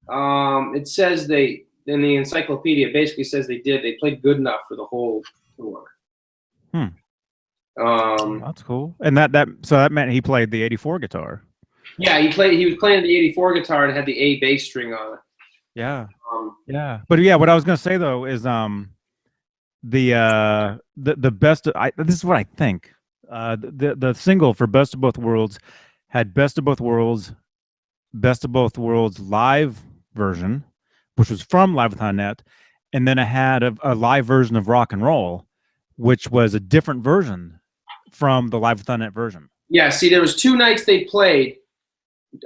It says in the encyclopedia basically says they played Good Enough for the whole tour. That's cool. And that meant he played the 84 guitar. Yeah, he was playing the 84 guitar and had the A bass string on it. Yeah. Yeah. But yeah, what I was gonna say though is the best this is what I think. The single for Best of Both Worlds had Best of Both Worlds live version, which was from Live Without a Net, and then it had a live version of Rock and Roll, which was a different version from the Live Without a Net version. Yeah, see, there was two nights they played,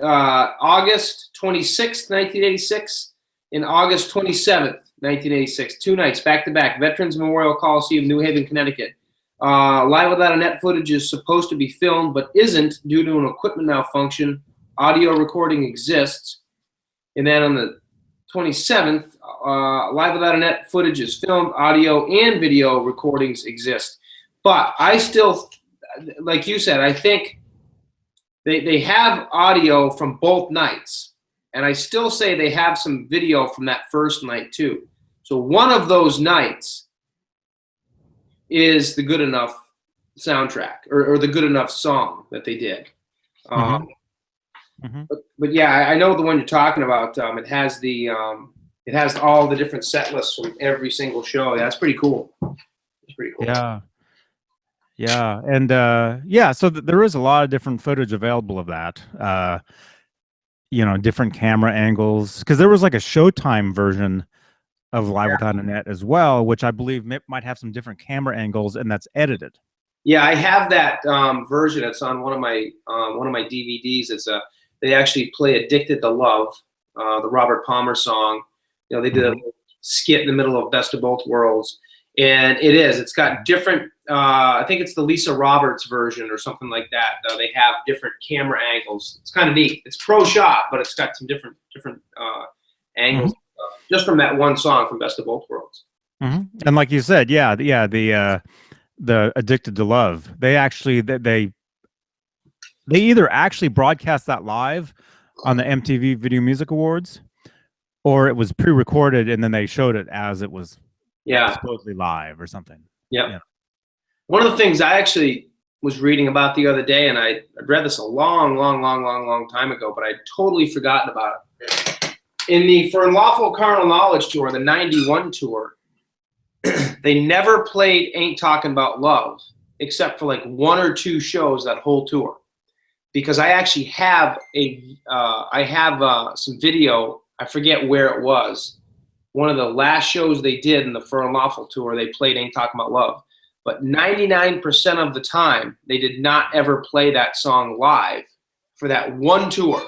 August 26th, 1986, and August 27th, 1986. 2 nights back to back. Veterans Memorial Coliseum, New Haven, Connecticut. Live Without a Net footage is supposed to be filmed, but isn't due to an equipment malfunction. Audio recording exists. And then on the 27th, Live Without a Net footage is filmed, audio and video recordings exist. But I still, like you said, I think they have audio from both nights. And I still say they have some video from that first night too. So one of those nights is the Good Enough soundtrack or the Good Enough song that they did. But yeah, I know the one you're talking about. It has all the different set lists from every single show. Yeah, that's pretty cool. It's pretty cool. Yeah. Yeah. And so there is a lot of different footage available of that. Different camera angles, because there was like a Showtime version of Live Without a Net as well, which I believe might have some different camera angles, and that's edited. Yeah, I have that version. It's on one of my DVDs. They actually play "Addicted to Love," the Robert Palmer song. They did a skit in the middle of Best of Both Worlds, and it's got different I think it's the Lisa Roberts version or something like that. They have different camera angles. It's kind of neat. It's pro shot, but it's got some different angles just from that one song from Best of Both Worlds. And like you said, the Addicted to Love. They either actually broadcast that live on the MTV Video Music Awards, or it was pre-recorded and then they showed it as it was supposedly live or something. Yeah. One of the things I actually was reading about the other day, and I read this a long time ago, but I'd totally forgotten about it. In the For Unlawful Carnal Knowledge tour, the '91 tour, they never played Ain't Talking About Love, except for like 1 or 2 shows that whole tour. Because I actually have some video, I forget where it was. One of the last shows they did in the For Unlawful tour, they played Ain't Talking About Love. But 99% of the time, they did not ever play that song live for that one tour,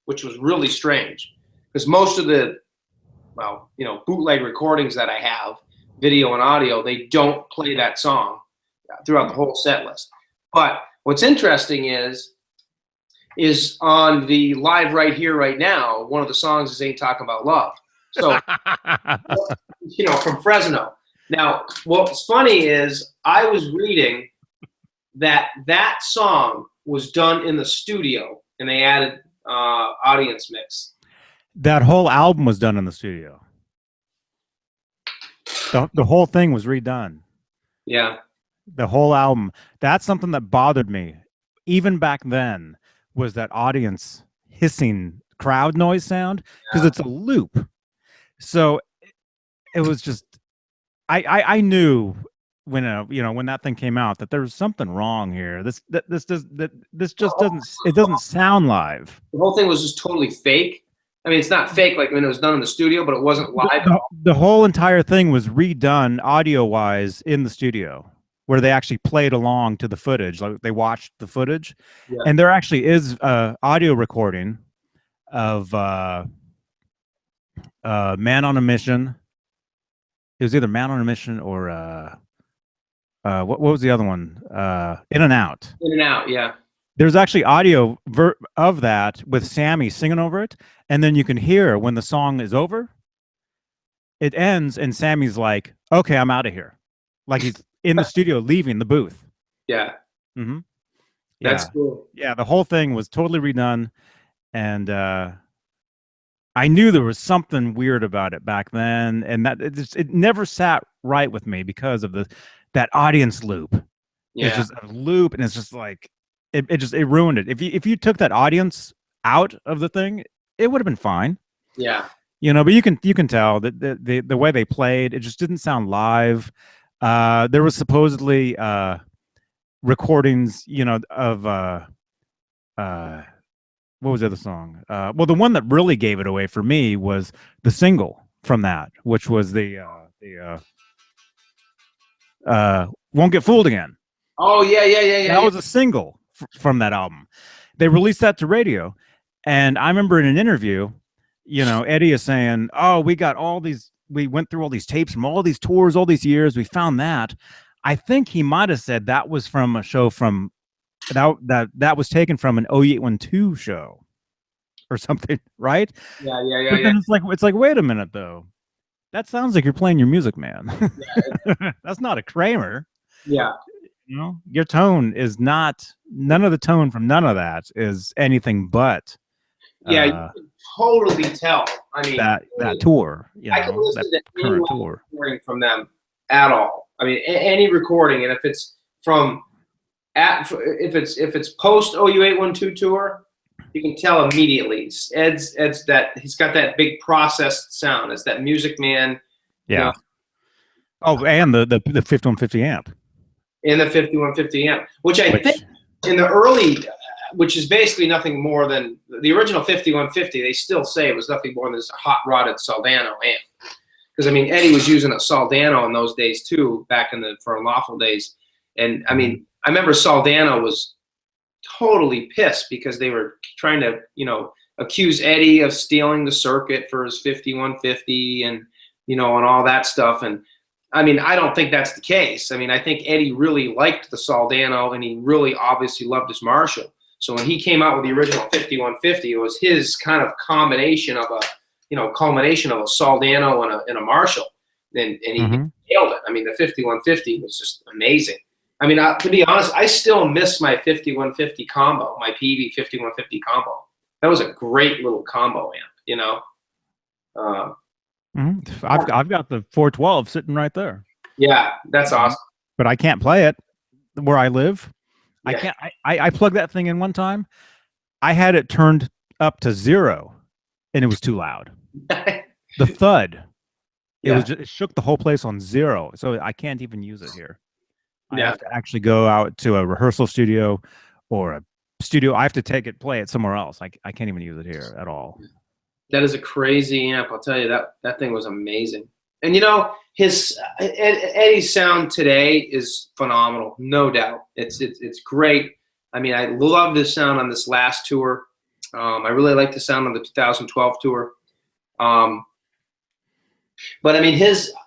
which was really strange. Because most of the, bootleg recordings that I have, video and audio, they don't play that song throughout the whole set list. But what's interesting is on the Live Right Here, Right Now, one of the songs is Ain't Talking About Love. So, from Fresno. Now, what's funny is I was reading that song was done in the studio, and they added audience mix. That whole album was done in the studio. The whole thing was redone. Yeah. The whole album. That's something that bothered me, even back then, was that audience hissing crowd noise sound, because it's a loop. So it was just, I knew when that thing came out that there was something wrong here. This just doesn't sound live. The whole thing was just totally fake. I mean, it's not fake like when it was done in the studio, but it wasn't live. The whole entire thing was redone audio-wise in the studio, where they actually played along to the footage. Like they watched the footage, and there actually is audio recording of Man on a Mission. It was either Man on a Mission or what was the other one? In and Out. In and Out, yeah. There's actually audio of that with Sammy singing over it, and then you can hear when the song is over, it ends, and Sammy's like, "Okay, I'm out of here," like he's in the studio leaving the booth. Yeah. Mm-hmm. That's cool. Yeah, the whole thing was totally redone, and I knew there was something weird about it back then, and that it never sat right with me because of that audience loop. Yeah. It's just a loop, and it's just like it ruined it. If you took that audience out of the thing, it would have been fine. Yeah. But you can tell that the way they played, it just didn't sound live. There was supposedly recordings, of what was the other song? Well, the one that really gave it away for me was the single from that, which was the Won't Get Fooled Again. Oh yeah. That was a single from that album. They released that to radio, and I remember in an interview, Eddie is saying, "Oh, we went through all these tapes from all these tours, all these years. We found that." I think he might have said that was from a show from that was taken from an 0812 show or something, right? Yeah. But then it's like, wait a minute though. That sounds like you're playing your music, man. Yeah. That's not a Kramer. Yeah. Your tone is none of the tone from none of that is anything but. Yeah, you can totally tell. I mean, that tour. I can listen to any current tour recording from them at all. I mean, any recording, and if it's if it's post OU812 tour, you can tell immediately. Ed's that he's got that big processed sound. It's that Music Man. Yeah. Oh, and the 5150 amp. In the 5150 amp, which I think in the early, which is basically nothing more than the original 5150. They still say it was nothing more than this hot rodded Soldano amp. Because I mean, Eddie was using a Soldano in those days too, back in the For Unlawful days. And I mean, I remember Soldano was totally pissed because they were trying to, accuse Eddie of stealing the circuit for his 5150 and, and all that stuff. And I mean, I don't think that's the case. I mean, I think Eddie really liked the Soldano, and he really obviously loved his Marshall. So when he came out with the original 5150, it was his kind of combination of a, culmination of a Soldano and a Marshall, and he nailed it. I mean, the 5150 was just amazing. I mean, to be honest, I still miss my 5150 combo, my PV 5150 combo. That was a great little combo amp, I've got the 412 sitting right there. Yeah, that's awesome. But I can't play it where I live. Yeah. I can't. I plugged that thing in one time. I had it turned up to 0, and it was too loud. The thud. It shook the whole place on 0, so I can't even use it here. I have to actually go out to a rehearsal studio or a studio. I have to play it somewhere else. I can't even use it here at all. That is a crazy amp. I'll tell you, that thing was amazing. And Eddie's sound today is phenomenal, no doubt. It's great. I mean, I love this sound on this last tour. I really like the sound on the 2012 tour. But I mean,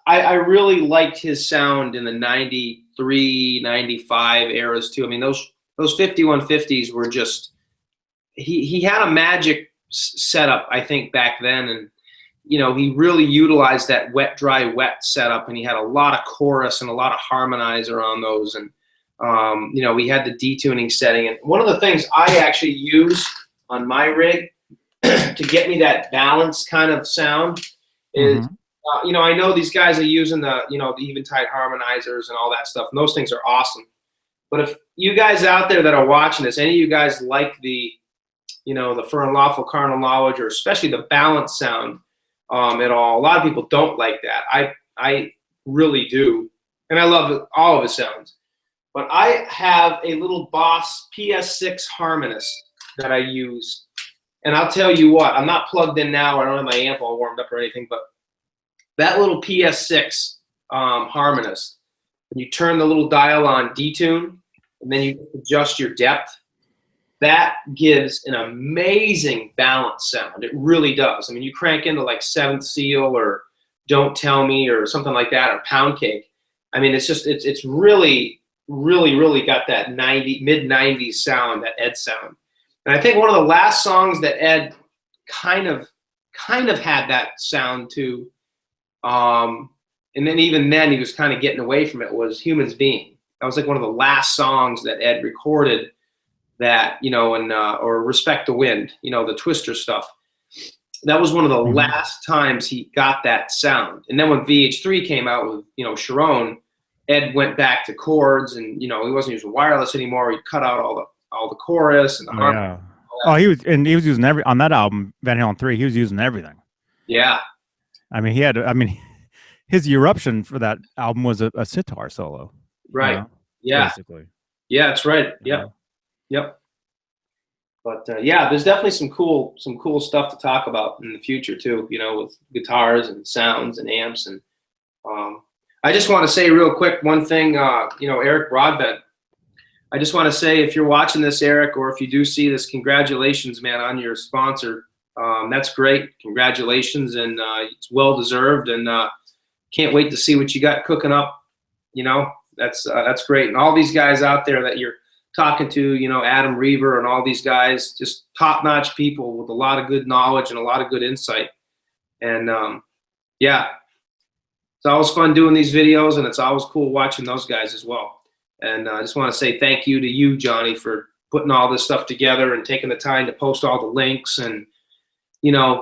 I really liked his sound in the 93, 95 eras too. I mean, those 5150s were just, he had a magic setup, I think, back then. And, he really utilized that wet, dry, wet setup. And he had a lot of chorus and a lot of harmonizer on those. And, we had the detuning setting. And one of the things I actually use on my rig to get me that balanced kind of sound is, I know these guys are using the Eventide harmonizers and all that stuff, and those things are awesome. But if you guys out there that are watching this, any of you guys like the For Unlawful Carnal Knowledge, or especially the balance sound at all, a lot of people don't like that. I really do, and I love all of his sounds. But I have a little Boss PS6 harmonist that I use, and I'll tell you what, I'm not plugged in now. I don't have my amp all warmed up or anything, but that little PS6 harmonist, when you turn the little dial on detune, and then you adjust your depth, that gives an amazing balance sound. It really does. I mean, you crank into like Seventh Seal or Don't Tell Me or something like that, or Pound Cake. I mean, it's really, really, really got that mid-90s sound, that Ed sound. And I think one of the last songs that Ed kind of had that sound to, and then even then he was kind of getting away from it, was Humans Being. That was like one of the last songs that Ed recorded that, or Respect the Wind, the Twister stuff. That was one of the last times he got that sound. And then when VH3 came out with, Sharon, Ed went back to chords, and, he wasn't using wireless anymore. He cut out all the chorus and the harmony. Oh, he was using on that album, Van Halen 3, he was using everything. Yeah. I mean, his eruption for that album was a sitar solo. Right. Yeah. Basically. Yeah, that's right. Yep. Yep. But there's definitely some cool stuff to talk about in the future too, with guitars and sounds and amps. And I just want to say real quick one thing, Eric Broadbent. I just want to say, if you're watching this, Eric, or if you do see this, congratulations, man, on your sponsor. That's great. Congratulations, and it's well deserved. And can't wait to see what you got cooking up. That's great. And all these guys out there that you're talking to, Adam Reaver and all these guys, just top-notch people with a lot of good knowledge and a lot of good insight. And it's always fun doing these videos, and it's always cool watching those guys as well. And I just want to say thank you to you, Johnny, for putting all this stuff together and taking the time to post all the links and,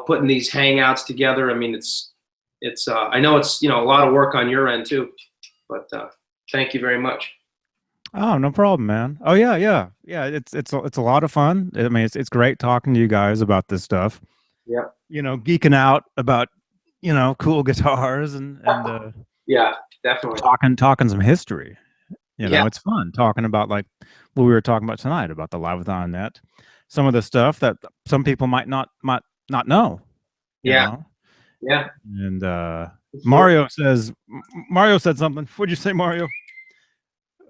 putting these hangouts together. I mean, it's I know it's, a lot of work on your end too, but thank you very much. Oh, no problem, man. Oh yeah. It's a lot of fun. I mean, it's great talking to you guys about this stuff. Yeah. Geeking out about, cool guitars and yeah, definitely talking some history. It's fun talking about like what we were talking about tonight about the Live-a-thon net, some of the stuff that some people might not know. Yeah. And Mario said something. What'd you say, Mario?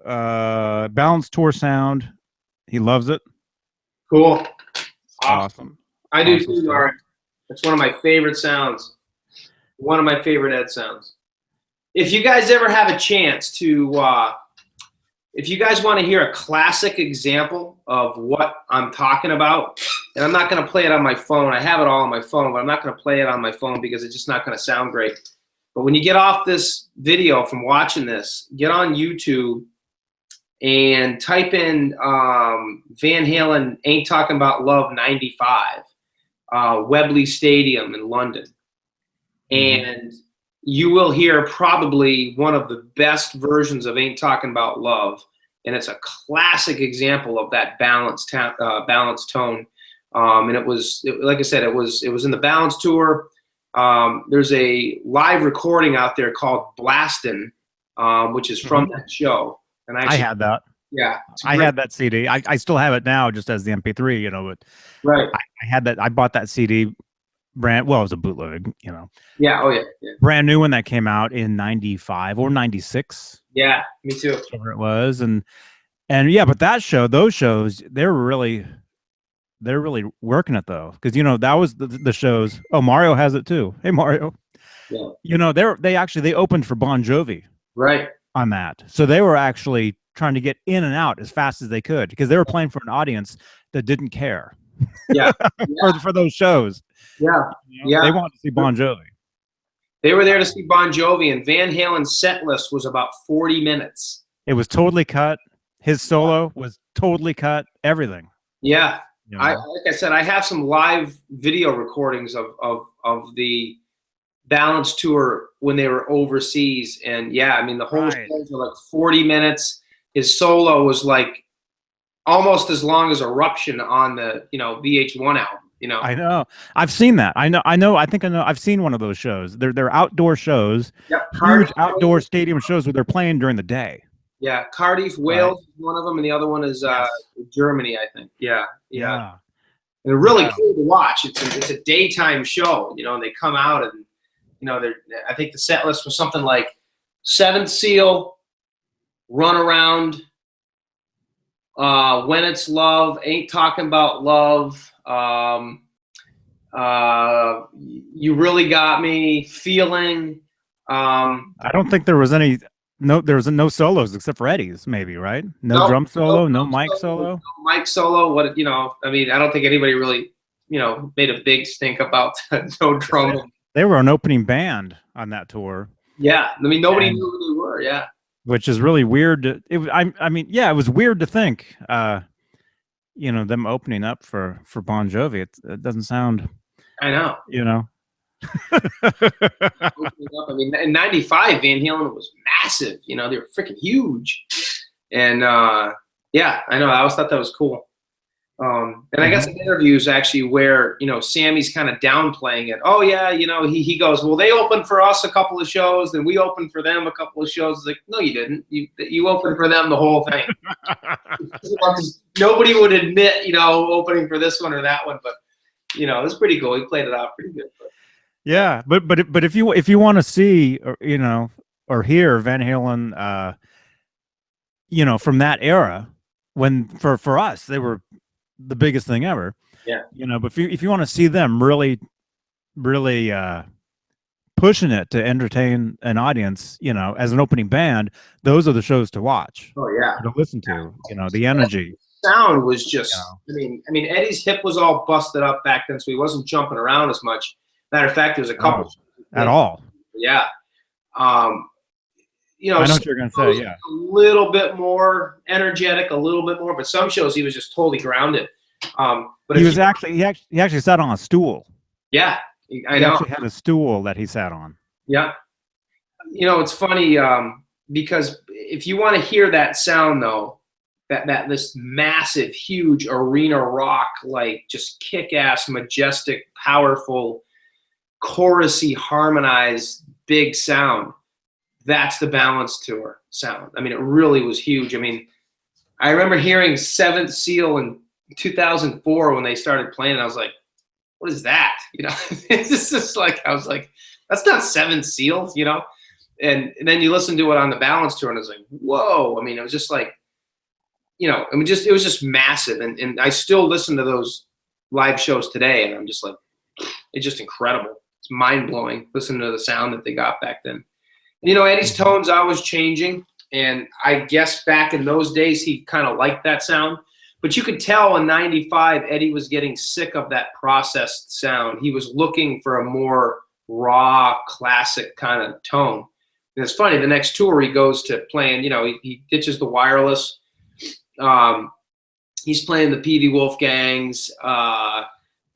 Balanced tour sound. He loves it. Cool. Awesome. I do too, Mario. It's one of my favorite sounds. One of my favorite Ed sounds. if you guys ever have a chance to, if you guys want to hear a classic example of what I'm talking about, and I'm not going to play it on my phone. I have it all on my phone, but I'm not going to play it on my phone because it's just not going to sound great. But when you get off this video from watching this, get on YouTube and type in Van Halen Ain't Talking About Love 95, Wembley Stadium in London. And you will hear probably one of the best versions of Ain't Talking About Love. And it's a classic example of that balanced tone. And it was, like I said, it was in the Balance tour. There's a live recording out there called Blastin', which is from that show. And I had that. Yeah, I had that CD. I still have it now, just as the MP3. You know, but right. I had that. I bought that CD. Well, it was a bootleg. You know. Yeah. Oh yeah. Brand new one that came out in '95 or '96. Yeah, me too. Whatever it was, and yeah, but those shows, they're really working it though, because you know that was the shows. Oh, Mario has it too. Hey, Mario. Yeah. You know, they opened for Bon Jovi. Right. On that, so they were actually trying to get in and out as fast as they could because they were playing for an audience that didn't care. Yeah. for those shows. Yeah. You know, they wanted to see Bon Jovi. They were there to see Bon Jovi, and Van Halen's set list was about 40 minutes. It was totally cut. His solo was totally cut. Everything. Yeah. You know? Like I said, I have some live video recordings of the Balance tour when they were overseas, and yeah, I mean the whole shows were like 40 minutes. His solo was like almost as long as Eruption on the VH1 album. You know, I know. I've seen that. I know. I think I know. I've seen one of those shows. They're outdoor shows. Yep. Huge outdoor stadium shows where they're playing during the day. Yeah, Cardiff, Wales is one of them, and the other one is Germany, I think. Yeah. And they're really cool to watch. It's a daytime show, you know, and they come out and I think the set list was something like Seventh Seal, Run Around, When It's Love, Ain't Talking About Love, You Really Got Me, Feeling. I don't think there was no solos except for Eddie's, maybe, right? No drum solo, no mic solo. No mic solo. I don't think anybody really, made a big stink about no drum. They were an opening band on that tour. Yeah, I mean nobody knew who they were. Yeah, which is really weird. It was weird to think, them opening up for Bon Jovi. It doesn't sound. I know. You know. I mean, in '95, Van Halen was massive. You know, they were freaking huge, and yeah, I know. I always thought that was cool. And I got some interviews actually where, Sammy's kind of downplaying it. Oh yeah, he goes, well, they opened for us a couple of shows, then we opened for them a couple of shows. It's like, no, you didn't. You opened for them the whole thing. Nobody would admit, opening for this one or that one, but it was pretty cool. He played it out pretty good. But. Yeah, but if you want to see or hear Van Halen, from that era, when for us they were the biggest thing ever. Yeah. But if you want to see them really pushing it to entertain an audience, as an opening band, those are the shows to watch. Oh yeah. To listen to, the energy. Sound was just I mean Eddie's hip was all busted up back then, so he wasn't jumping around as much. Matter of fact, there's a couple at all. Yeah. I know what you're gonna say. Yeah, a little bit more energetic, a little bit more, but some shows he was just totally grounded. But he actually sat on a stool. Yeah, I know. He actually had a stool that he sat on. Yeah, it's funny because if you want to hear that sound though, that this massive, huge arena rock, like just kick-ass, majestic, powerful, chorusy, harmonized, big sound. That's the Balance tour sound. I mean, it really was huge. I mean, I remember hearing Seventh Seal in 2004 when they started playing. I was like, what is that? It's just like, I was like, that's not Seventh Seal, And then you listen to it on the Balance tour and it's like, whoa. I mean, it was just like, it was just massive. And I still listen to those live shows today and I'm just like, it's just incredible. It's mind blowing listening to the sound that they got back then. You know, Eddie's tone's always changing, and I guess back in those days he kind of liked that sound. But you could tell in '95 Eddie was getting sick of that processed sound. He was looking for a more raw, classic kind of tone. And it's funny, the next tour he goes to playing, you know, he ditches the wireless. He's playing the PV Wolfgangs.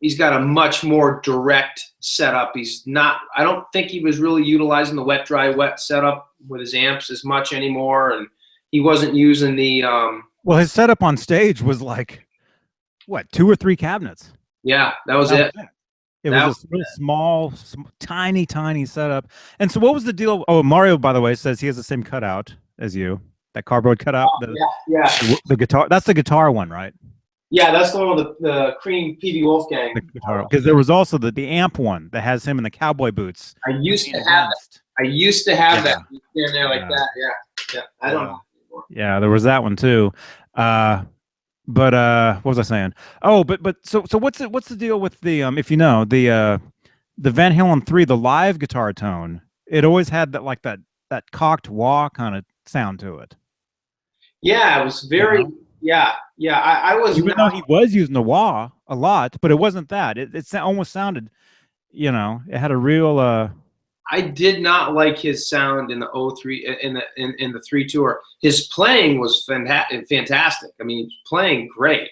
He's got a much more direct setup. I don't think he was really utilizing the wet, dry, wet setup with his amps as much anymore. And he wasn't using the, well, his setup on stage was like, what, 2 or 3 cabinets? Yeah, that was it. It was a small, tiny setup. And so what was the deal? Oh, Mario, by the way, says he has the same cutout as you. That cardboard cutout. Yeah. The guitar. That's the guitar one, right? Yeah, that's the one with the cream PV Wolfgang. Because there was also the amp one that has him in the cowboy boots. I used to have that. You stand there like that. Yeah. I don't know anymore. Yeah, there was that one too. But what was I saying? Oh, but so what's the deal with the if you know the Van Halen 3, the live guitar tone? It always had that cocked wah kind of sound to it. Yeah, it was very. Yeah. I was. Even though he was using the wah a lot, but it wasn't that. It almost sounded, you know, it had a real. I did not like his sound in the 03 in the 3 tour. His playing was fantastic. I mean, he was playing great,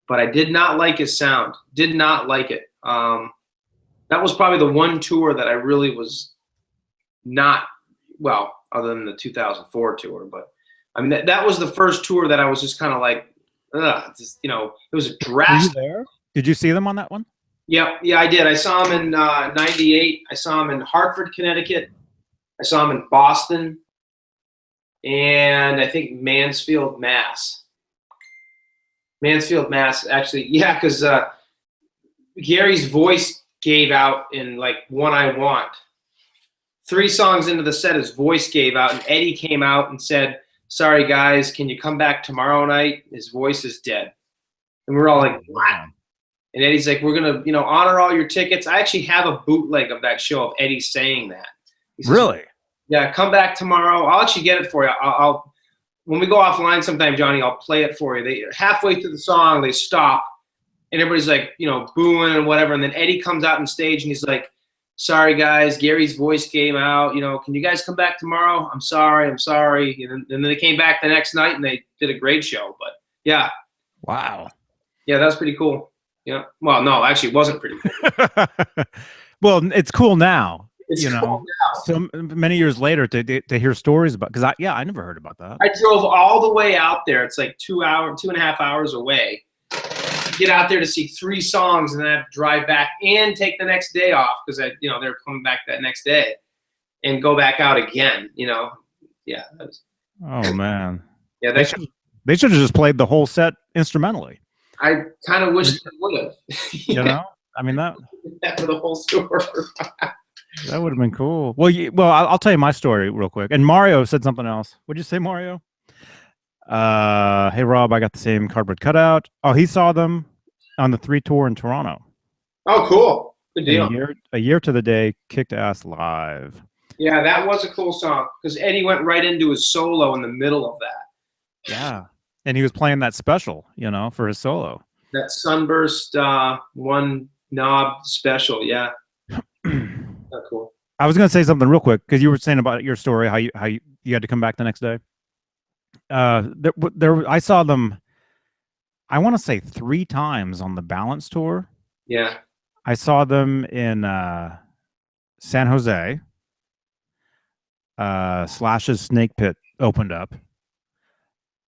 but I did not like his sound. Did not like it. That was probably the one tour that I really was not, well, other than the 2004 tour. But I mean, that was the first tour that I was just kind of like, just, you know, it was a drastic. Were you there? Did you see them on that one? Yeah, I did. I saw him in '98. I saw him in Hartford, Connecticut. I saw him in Boston, and I think Mansfield, Mass. Actually, yeah, because Gary's voice gave out in like "One I Want." 3 songs into the set, his voice gave out, and Eddie came out and said, "Sorry guys, can you come back tomorrow night? His voice is dead." And we're all like, "What?" And Eddie's like, "We're gonna, you know, honor all your tickets." I actually have a bootleg of that show of Eddie saying that. He says, really? Yeah, come back tomorrow. I'll actually get it for you. I'll when we go offline sometime, Johnny, I'll play it for you. They halfway through the song, they stop, and everybody's like, you know, booing and whatever. And then Eddie comes out on stage and he's like, "Sorry guys, Gary's voice came out. You know, can you guys come back tomorrow? I'm sorry. And then they came back the next night and they did a great show. But yeah. Wow. Yeah, that was pretty cool. Yeah. Well, no, actually, it wasn't pretty cool. Well, it's cool now. It's cool now. So many years later to hear stories about, because I never heard about that. I drove all the way out there. It's like 2.5 hours away. Get out there to see 3 songs and then have to drive back and take the next day off because they're coming back that next day and go back out again. You know, yeah. Oh man. Yeah, they should have just played the whole set instrumentally. I kind of wish they would have. You know, I mean that for the whole tour. That would have been cool. Well, I'll tell you my story real quick. And Mario said something else. What'd you say, Mario? Hey Rob, I got the same cardboard cutout. Oh, he saw them on the 3 tour in Toronto. Oh, cool. Good deal. A year to the day, kicked ass live. Yeah, that was a cool song because Eddie went right into his solo in the middle of that. Yeah. And he was playing that special, you know, for his solo. That Sunburst one knob special, yeah. That's cool. I was going to say something real quick because you were saying about your story, how you had to come back the next day. I saw them, I want to say 3 times on the Balance tour. Yeah. I saw them in San Jose. Slash's Snake Pit opened up.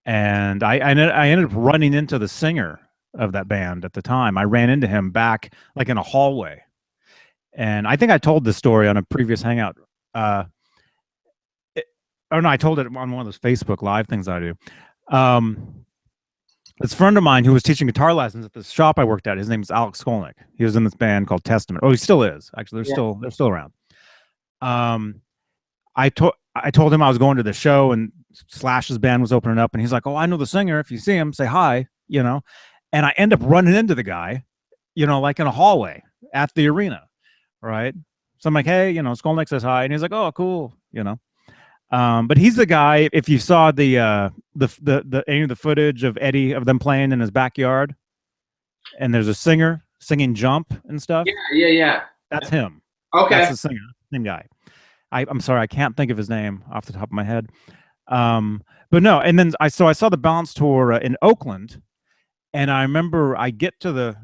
And I ended up running into the singer of that band at the time. I ran into him back like in a hallway. And I think I told this story on a previous hangout. I told it on one of those Facebook Live things I do. This friend of mine who was teaching guitar lessons at the shop I worked at, his name is Alex Skolnick. He was in this band called Testament. Oh, he still is. Actually, they're still around. I told him I was going to the show and Slash's band was opening up, and he's like, "Oh, I know the singer. If you see him, say hi." You know, and I end up running into the guy, you know, like in a hallway at the arena, right? So I'm like, "Hey, you know, Skolnick says hi," and he's like, "Oh, cool," you know. But he's the guy. If you saw any of the footage of Eddie of them playing in his backyard, and there's a singer singing "Jump" and stuff. Yeah. That's him. Okay. That's the singer. Same guy. I'm sorry, I can't think of his name off the top of my head. But no, and then I saw the Balance tour in Oakland, and I remember I get to the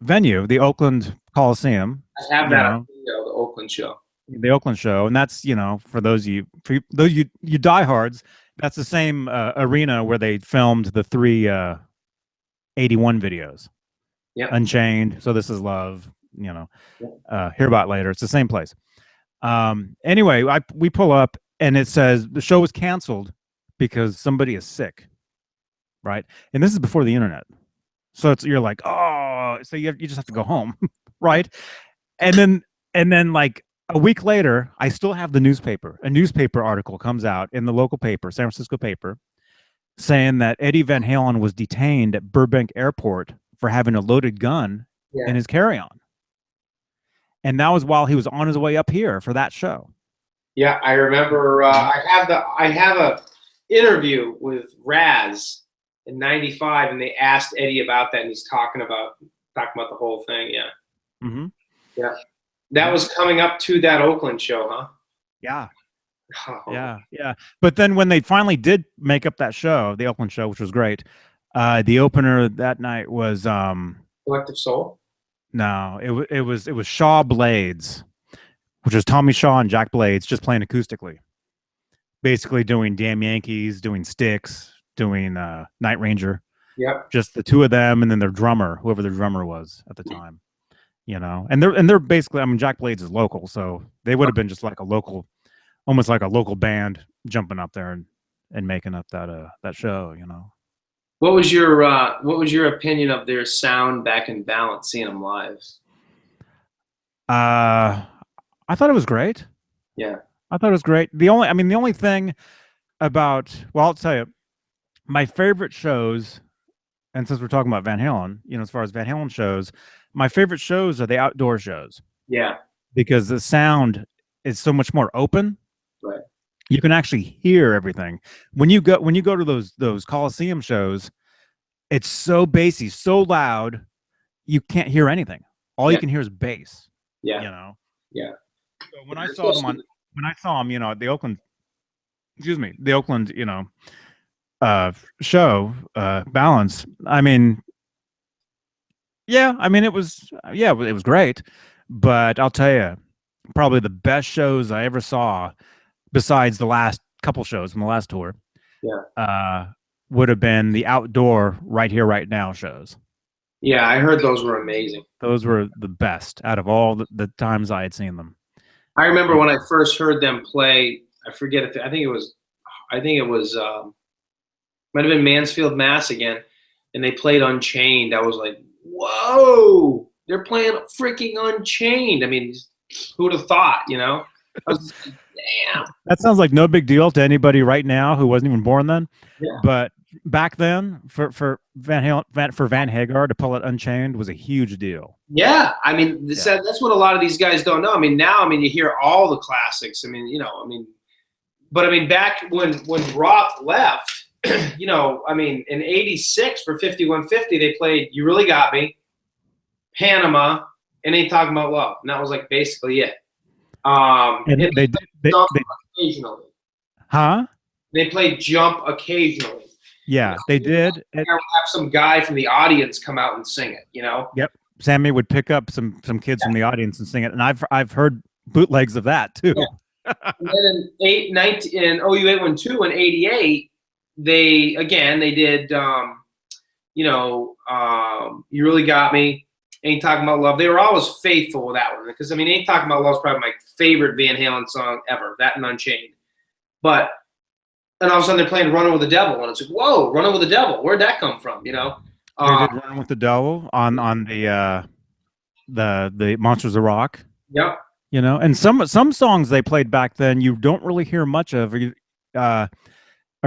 venue, the Oakland Coliseum. I have that on video, the Oakland show. The Oakland show, and that's for those you diehards, that's the same arena where they filmed the three 81 videos. Yeah. Unchained, So This Is Love, Hear About Later. It's the same place. Anyway, we pull up and it says the show was canceled because somebody is sick, right? And this is before the internet, so you're like, oh, so you just have to go home, right? And then like a week later, I still have the newspaper. A newspaper article comes out in the local paper, San Francisco paper, saying that Eddie Van Halen was detained at Burbank Airport for having a loaded gun in his carry-on. And that was while he was on his way up here for that show. Yeah, I remember. I have a interview with Raz in '95, and they asked Eddie about that, and he's talking about the whole thing. Yeah. Mm-hmm. Yeah. That was coming up to that Oakland show, huh? Yeah. Oh. Yeah. But then when they finally did make up that show, the Oakland show, which was great, the opener that night was Collective Soul. No, it was Shaw Blades, which was Tommy Shaw and Jack Blades just playing acoustically, basically doing Damn Yankees, doing Styx, doing Night Ranger. Yep. Just the two of them, and then their drummer, whoever their drummer was at the time. And they're basically, I mean, Jack Blades is local, so they would have been just like a local, almost like a local band jumping up there and making up that show. What was your opinion of their sound back in Balance, seeing them live? I thought it was great. Yeah. I thought it was great. The only thing about, well, I'll tell you, my favorite shows, and since we're talking about Van Halen, as far as Van Halen shows, my favorite shows are the outdoor shows. Yeah. Because the sound is so much more open. Right. You can actually hear everything. When you go to those Coliseum shows, it's so bassy, so loud, you can't hear anything. All you can hear is bass. Yeah. Yeah. So when I saw them at the Oakland, the Oakland, show, Balance. I mean, it was great, but I'll tell you, probably the best shows I ever saw, besides the last couple shows from the last tour, would have been the outdoor Right Here, Right Now shows. Yeah, I heard those were amazing. Those were the best out of all the times I had seen them. I remember when I first heard them play. I forget if I think it was might have been Mansfield, Mass again, and they played Unchained. I was like, whoa, they're playing freaking Unchained. I mean, who would have thought, I was like, damn. That sounds like no big deal to anybody right now who wasn't even born then. Yeah. But back then, for Van Hagar to pull it Unchained was a huge deal. Yeah, I mean, that's what a lot of these guys don't know. I mean, now, you hear all the classics. I mean, but back when Roth left, in '86 for 5150, they played "You Really Got Me," Panama, and Ain't Talking About Love, and that was like basically it. And they occasionally. Huh? They played Jump occasionally. Yeah, they did. Have some guy from the audience come out and sing it. Yep. Sammy would pick up some kids from the audience and sing it, and I've heard bootlegs of that too. Yeah. And then in OU 812 in '88, they did You Really Got Me, Ain't Talking About Love. They were always faithful with that one because Ain't Talking About Love is probably my favorite Van Halen song ever. That and Unchained. But and all of a sudden they're playing Running with the Devil, and it's like, whoa, Running with the Devil. Where'd that come from? They did Running with the Devil on the Monsters of Rock. Yep. And some songs they played back then you don't really hear much of, or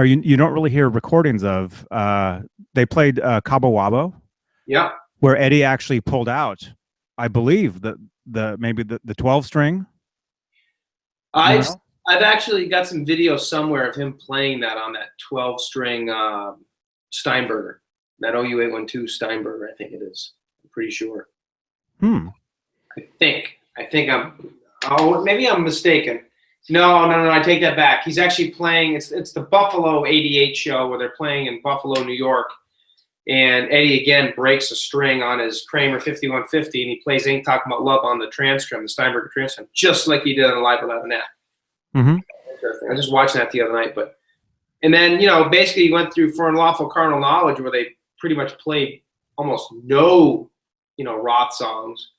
you don't really hear recordings of. They played Cabo Wabo. Yeah. Where Eddie actually pulled out, I believe, maybe the 12 string. You I've know? I've actually got some video somewhere of him playing that on that 12-string Steinberger, that OU812 Steinberger, I think it is. I'm pretty sure. Hmm. I think maybe I'm mistaken. No, I take that back. He's actually playing. It's the Buffalo '88 show where they're playing in Buffalo, New York, and Eddie again breaks a string on his Kramer 5150, and he plays "Ain't Talking About Love" on the Transtrim, the Steinberger Transtrim, just like he did on Live 11F. Mm-hmm. Interesting. I was just watching that the other night, and then basically he went through For Unlawful Carnal Knowledge, where they pretty much played almost no Roth songs,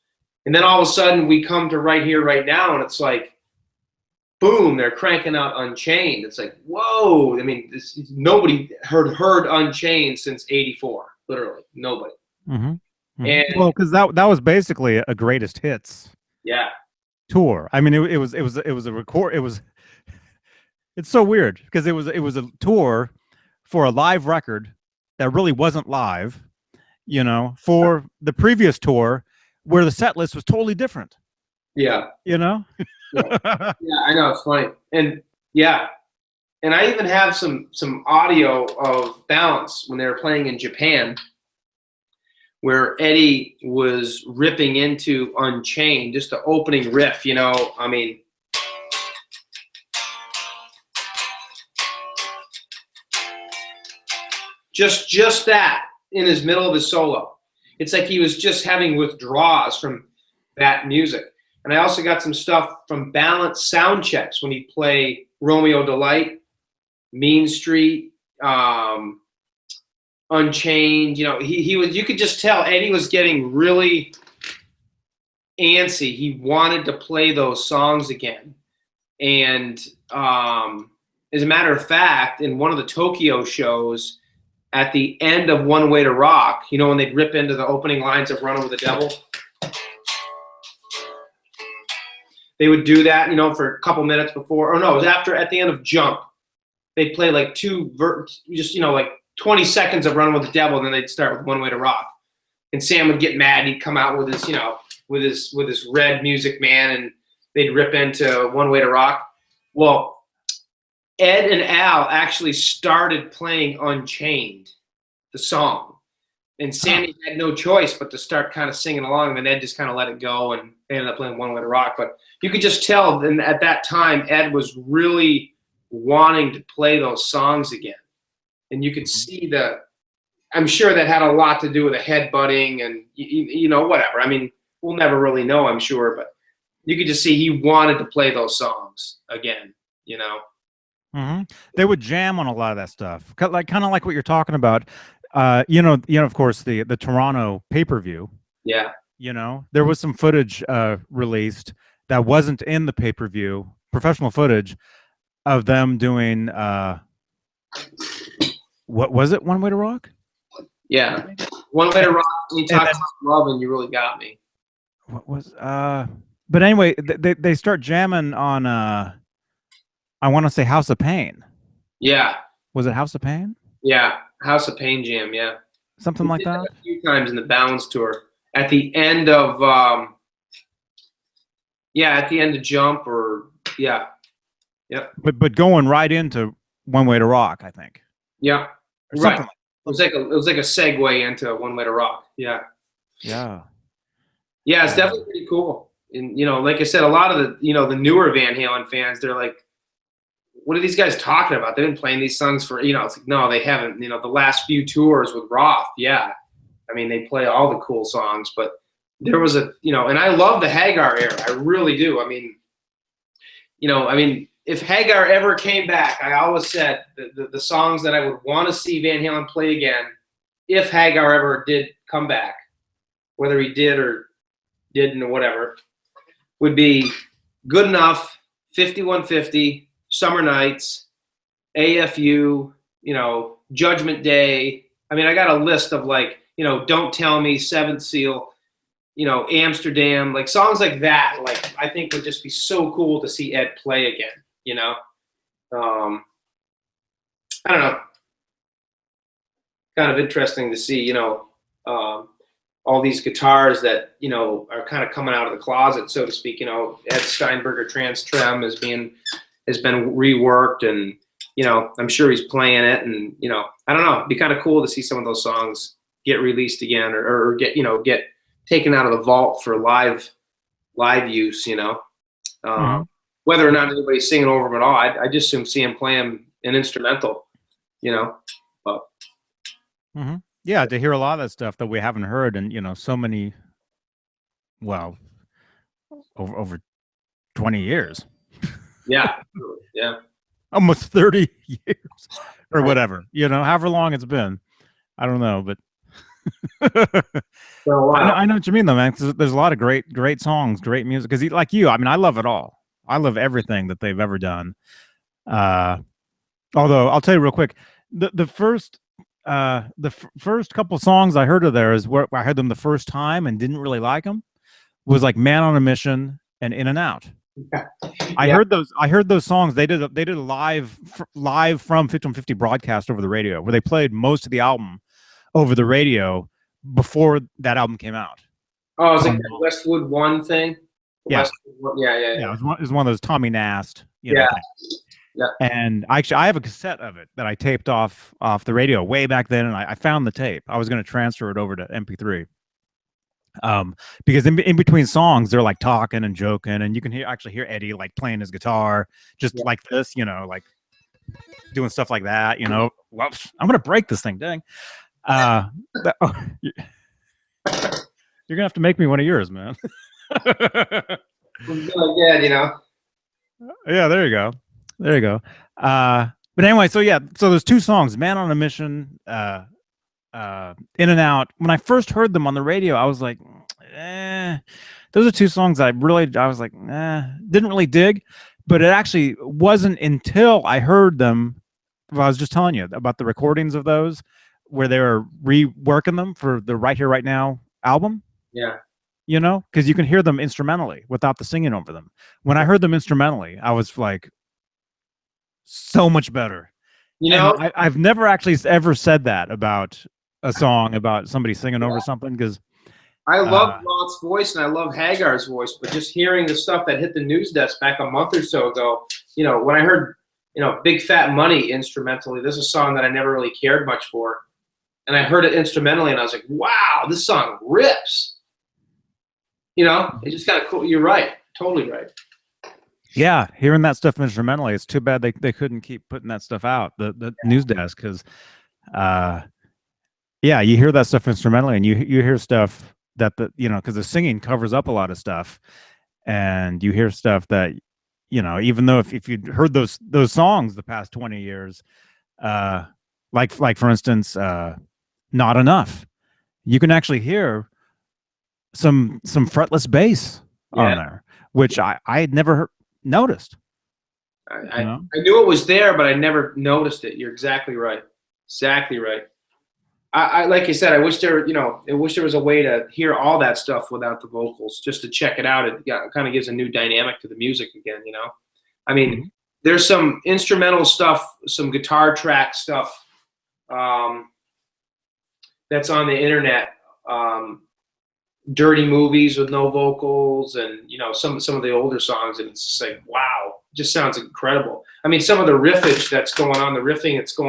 and then all of a sudden we come to Right Here, Right Now, and it's like, boom, they're cranking out Unchained. It's like, whoa! I mean, nobody heard Unchained since '84, literally nobody. Mm-hmm. Mm-hmm. And Well, because that was basically a greatest hits yeah, tour. I mean, it was a record. It's so weird because it was a tour for a live record that really wasn't live. For the previous tour where the set list was totally different. yeah, You know. yeah, yeah. I know, it's funny, and yeah, and I even have some audio of Balance when they were playing in Japan, where Eddie was ripping into Unchained, just the opening riff. I mean. Just that in his middle of his solo. It's like he was just having withdrawals from that music. And I also got some stuff from Balance sound checks when he played Romeo Delight, Mean Street, Unchained. He was. You could just tell Eddie was getting really antsy. He wanted to play those songs again. And as a matter of fact, in one of the Tokyo shows, at the end of One Way to Rock, when they'd rip into the opening lines of Running with the Devil, they would do that, for a couple minutes before, or no, it was at the end of Jump. They'd play like like 20 seconds of Running with the Devil, and then they'd start with One Way to Rock. And Sam would get mad, and he'd come out with his red Music Man, and they'd rip into One Way to Rock. Well, Ed and Al actually started playing Unchained, the song. And Sammy had no choice but to start kind of singing along, and then Ed just kind of let it go, and they ended up playing One Way to Rock. But you could just tell then at that time Ed was really wanting to play those songs again. And you could see I'm sure that had a lot to do with the headbutting and, whatever. I mean, we'll never really know, I'm sure, but you could just see he wanted to play those songs again, Mm-hmm. They would jam on a lot of that stuff, kind of like what you're talking about. Of course, the Toronto pay-per-view. Yeah. There was some footage released that wasn't in the pay-per-view, professional footage of them doing what was it? One Way to Rock? Yeah. One Way to Rock. When you talk about love, and you really got me. What was but anyway, they start jamming on I want to say House of Pain. Yeah. Was it House of Pain? Yeah. House of Pain jam, yeah. Something like that? A few times in the Balance tour. At the end of at the end of Jump, or yeah. Yep. But going right into One Way to Rock, I think. Yeah. Or right. Like it was like a segue into One Way to Rock. Yeah. Yeah. Yeah, it's definitely pretty cool. And like I said, a lot of the the newer Van Halen fans, they're like, what are these guys talking about? They've been playing these songs for, it's like, no, they haven't. The last few tours with Roth, yeah. I mean, they play all the cool songs, but there was and I love the Hagar era. I really do. I mean, if Hagar ever came back, I always said the songs that I would want to see Van Halen play again, if Hagar ever did come back, whether he did or didn't or whatever, would be Good Enough, 5150, Summer Nights, AFU, Judgment Day. I mean, I got a list of Don't Tell Me, Seventh Seal, Amsterdam, like songs like that. Like, I think would just be so cool to see Ed play again. I don't know. Kind of interesting to see, all these guitars that, you know, are kind of coming out of the closet, so to speak. You know, Ed Steinberger Trans Trem has been reworked, and you know, I'm sure he's playing it, and you know, I don't know, it'd be kind of cool to see some of those songs get released again, or get, you know, get taken out of the vault for live use, you know. Mm-hmm. Whether or not anybody's singing over them at all, I just assume see him playing an instrumental, you know. But Mm-hmm. Yeah, to hear a lot of that stuff that we haven't heard, and you know, so many, well, over 20 years, yeah, yeah. almost 30 years, or whatever, you know, however long it's been. I don't know, but So, I know what you mean, though, man. 'Cause there's a lot of great songs, great music. Because like you, I mean, I love it all. I love everything that they've ever done. Uh, Although I'll tell you real quick, the first first couple songs I heard of theirs, where I heard them the first time and didn't really like them, was like "Man on a Mission" and "In and Out." I Yeah. heard those songs. They did a live from 5150 broadcast over the radio, where they played most of the album over the radio before that album came out. Oh, it's like that Westwood One thing. Yeah. Westwood, yeah. It was one of those Tommy Nast, you know, Yeah. things. Yeah. And I have a cassette of it that I taped off the radio way back then, and I found the tape. I was going to transfer it over to MP3. Because in between songs they're like talking and joking, and you can actually hear Eddie like playing his guitar just like this, you know, like doing stuff like that, you know. Well, I'm gonna break this thing, dang. You're gonna have to make me one of yours, man. Yeah, you know. Yeah, there you go. But anyway, so yeah, so there's two songs, "Man on a Mission," "In and Out." When I first heard them on the radio, I was like, those are two songs I was like, didn't really dig. But it actually wasn't until I heard them, well, I was just telling you about the recordings of those, where they were reworking them for the Right Here, Right Now album. Yeah. You know, because you can hear them instrumentally without the singing over them. When I heard them instrumentally, I was like, so much better. You know, and I've never actually ever said that about a song, about somebody singing over something, because I love Roth's voice and I love Hagar's voice, but just hearing the stuff that hit the news desk back a month or so ago, you know, when I heard, you know, Big Fat Money instrumentally, this is a song that I never really cared much for, and I heard it instrumentally and I was like, wow, this song rips. You know, it's just kind of cool. You're right, totally right. Yeah, hearing that stuff instrumentally, it's too bad they couldn't keep putting that stuff out, the news desk, because yeah, you hear that stuff instrumentally, and you hear stuff that you know, because the singing covers up a lot of stuff, and you hear stuff that, you know, even though if you'd heard those songs the past 20 years, like for instance, "Not Enough," you can actually hear some fretless bass on there, which I had never noticed. I knew it was there, but I never noticed it. You're exactly right. Exactly right. I like you said, I wish there was a way to hear all that stuff without the vocals, just to check it out. It kind of gives a new dynamic to the music again, you know. I mean, there's some instrumental stuff, some guitar track stuff that's on the internet. Dirty movies with no vocals, and you know, some of the older songs, and it's just like, wow, it just sounds incredible. I mean, some of the riffing that's going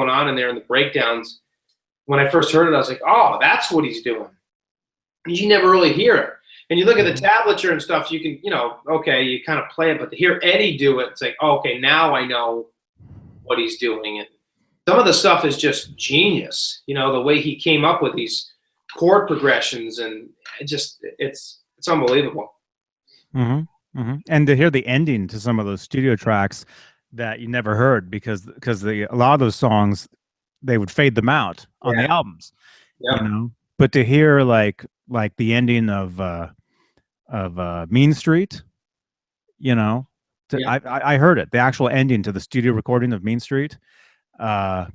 on in there, and the breakdowns. When I first heard it, I was like, oh, that's what he's doing. You never really hear it. And you look at the tablature and stuff, you can, you know, okay, you kind of play it, but to hear Eddie do it, it's like, oh, okay, now I know what he's doing. And some of the stuff is just genius. You know, the way he came up with these chord progressions, and it's unbelievable. And to hear the ending to some of those studio tracks that you never heard, because a lot of those songs, they would fade them out on the albums, you know. But to hear like the ending of Mean Street, you know, I heard it, the actual ending to the studio recording of Mean Street, to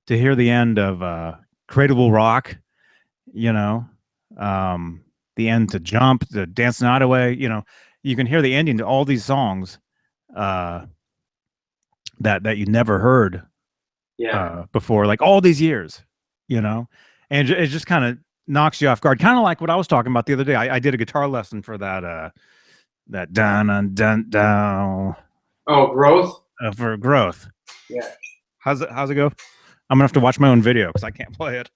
hear the end of Cradle Rock, you know, the end to Jump, the Dance the Night Away, you know, you can hear the ending to all these songs that you never heard before, like all these years, you know. And it just kind of knocks you off guard. Kind of like what I was talking about the other day. I did a guitar lesson for that dun dun dun dun. Oh, growth. For growth. Yeah. How's it go? I'm gonna have to watch my own video because I can't play it.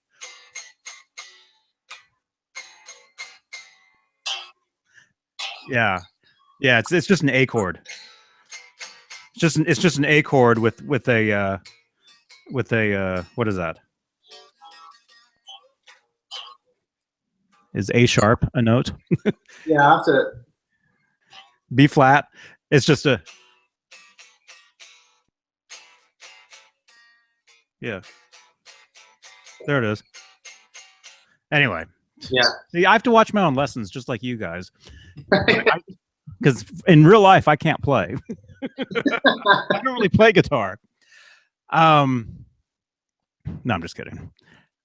Yeah, yeah. It's just an A chord. It's just an A chord with a what is that? Is A sharp a note? Yeah, I have to. B flat. It's just a. Yeah. There it is. Anyway. Yeah. See, I have to watch my own lessons just like you guys. Because in real life, I can't play. I don't really play guitar. No, I'm just kidding.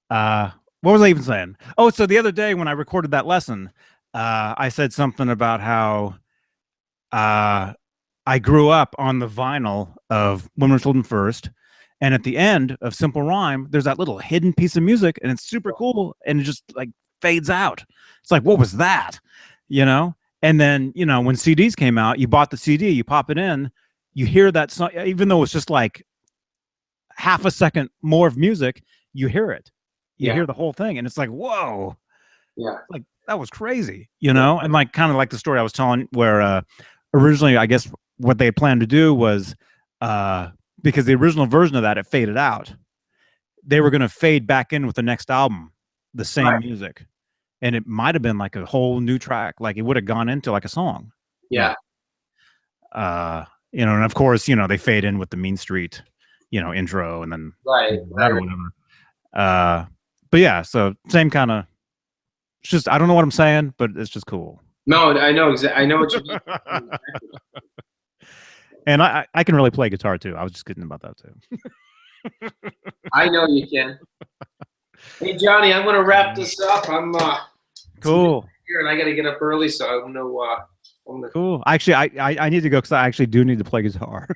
What was I even saying? Oh, so the other day when I recorded that lesson, I said something about how I grew up on the vinyl of When We're Children First. And at the end of Simple Rhyme, there's that little hidden piece of music, and it's super cool, and it just like fades out. It's like, what was that? You know? And then, you know, when CDs came out, you bought the CD, you pop it in, you hear that song, even though it's just like half a second more of music, you hear it. You hear the whole thing, and it's like, whoa. Yeah. Like, that was crazy, you know? And like kind of like the story I was telling where originally, I guess what they had planned to do was because the original version of that, it faded out. They were going to fade back in with the next album, the same music. And it might have been like a whole new track. Like it would have gone into like a song. Yeah. You know, and of course, you know, they fade in with the Mean Street, you know, intro and then whatever. But yeah, so same kind of, it's just, I don't know what I'm saying, but it's just cool. No, I know exactly. I know what you mean. And I can really play guitar too. I was just kidding about that too. I know you can. Hey Johnny, I'm gonna wrap this up. I'm cool here, and I got to get up early, so I'm gonna. Cool. Actually, I need to go because I actually do need to play guitar.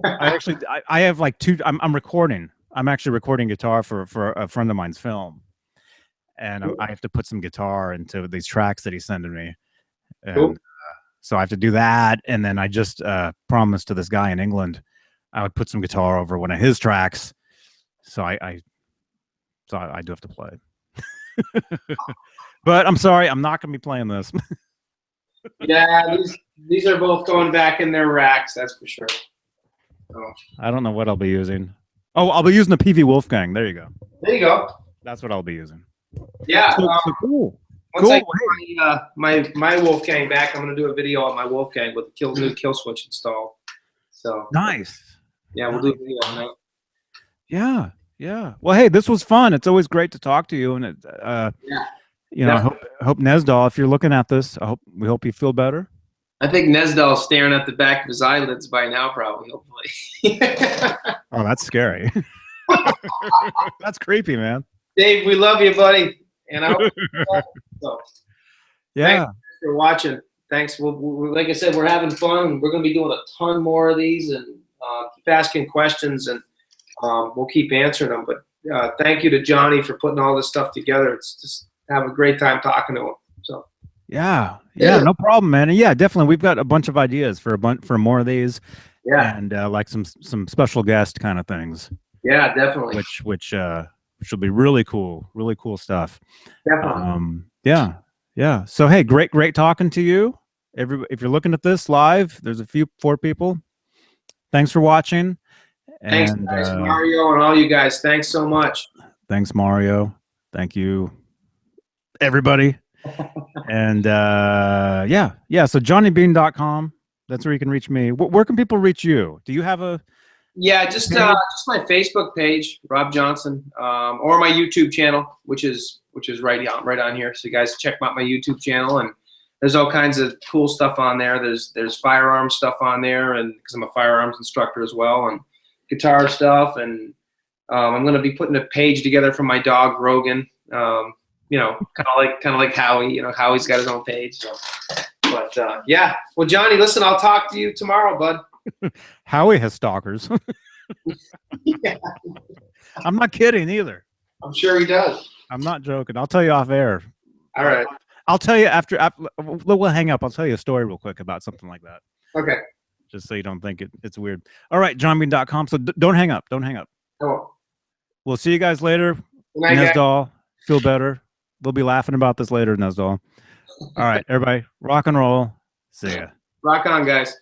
I have like two. I'm recording. I'm actually recording guitar for a friend of mine's film, and I have to put some guitar into these tracks that he's sending me. And, so I have to do that, and then I just promised to this guy in England I would put some guitar over one of his tracks. So I do have to play. But I'm sorry, I'm not going to be playing this. Yeah, these are both going back in their racks, that's for sure. So. I don't know what I'll be using. Oh, I'll be using the PV Wolfgang. There you go. There you go. That's what I'll be using. Yeah. So cool. Once I get my Wolfgang back, I'm gonna do a video on my Wolfgang with the new kill switch installed. So nice. Yeah, we'll do a video on that. Yeah, yeah. Well, hey, this was fun. It's always great to talk to you, and it, you know, I hope Nesdal, if you're looking at this, we hope you feel better. I think Nesdal's staring at the back of his eyelids by now, probably. Hopefully. Oh, that's scary. That's creepy, man. Dave, we love you, buddy. And I hope so. Yeah. Thanks for watching. Thanks. Like I said, we're having fun. We're going to be doing a ton more of these, and keep asking questions, and we'll keep answering them. But thank you to Johnny for putting all this stuff together. It's just have a great time talking to him. So. Yeah, no problem, man. And yeah, definitely, we've got a bunch of ideas for more of these. Yeah. And like some special guest kind of things. Yeah, definitely. Which will be really cool stuff. Definitely. Yeah. So hey, great talking to you. If you're looking at this live, there's 4 people. Thanks for watching. Thanks, Mario, and all you guys. Thanks so much. Thanks, Mario. Thank you, everybody. And yeah. So johnnybean.com. That's where you can reach me. Where can people reach you? Do you have a? Yeah, just my Facebook page, Rob Johnson, or my YouTube channel, which is right on here. So you guys check out my YouTube channel, and there's all kinds of cool stuff on there. There's firearms stuff on there, and because I'm a firearms instructor as well, and guitar stuff, and I'm going to be putting a page together for my dog Rogan. You know, kind of like Howie. You know, Howie's got his own page. So. But yeah, well, Johnny, listen, I'll talk to you tomorrow, bud. Howie has stalkers. Yeah. I'm not kidding either. I'm sure he does. I'm not joking. I'll tell you off air. All right. I'll tell you after we'll hang up. I'll tell you a story real quick about something like that. Okay. Just so you don't think it's weird. All right, johnbean.com. So don't hang up. Don't hang up. Oh. We'll see you guys later. Good night, guys. Nesdal, feel better. We'll be laughing about this later, Nesdal. All right, everybody, rock and roll. See ya. Rock on, guys.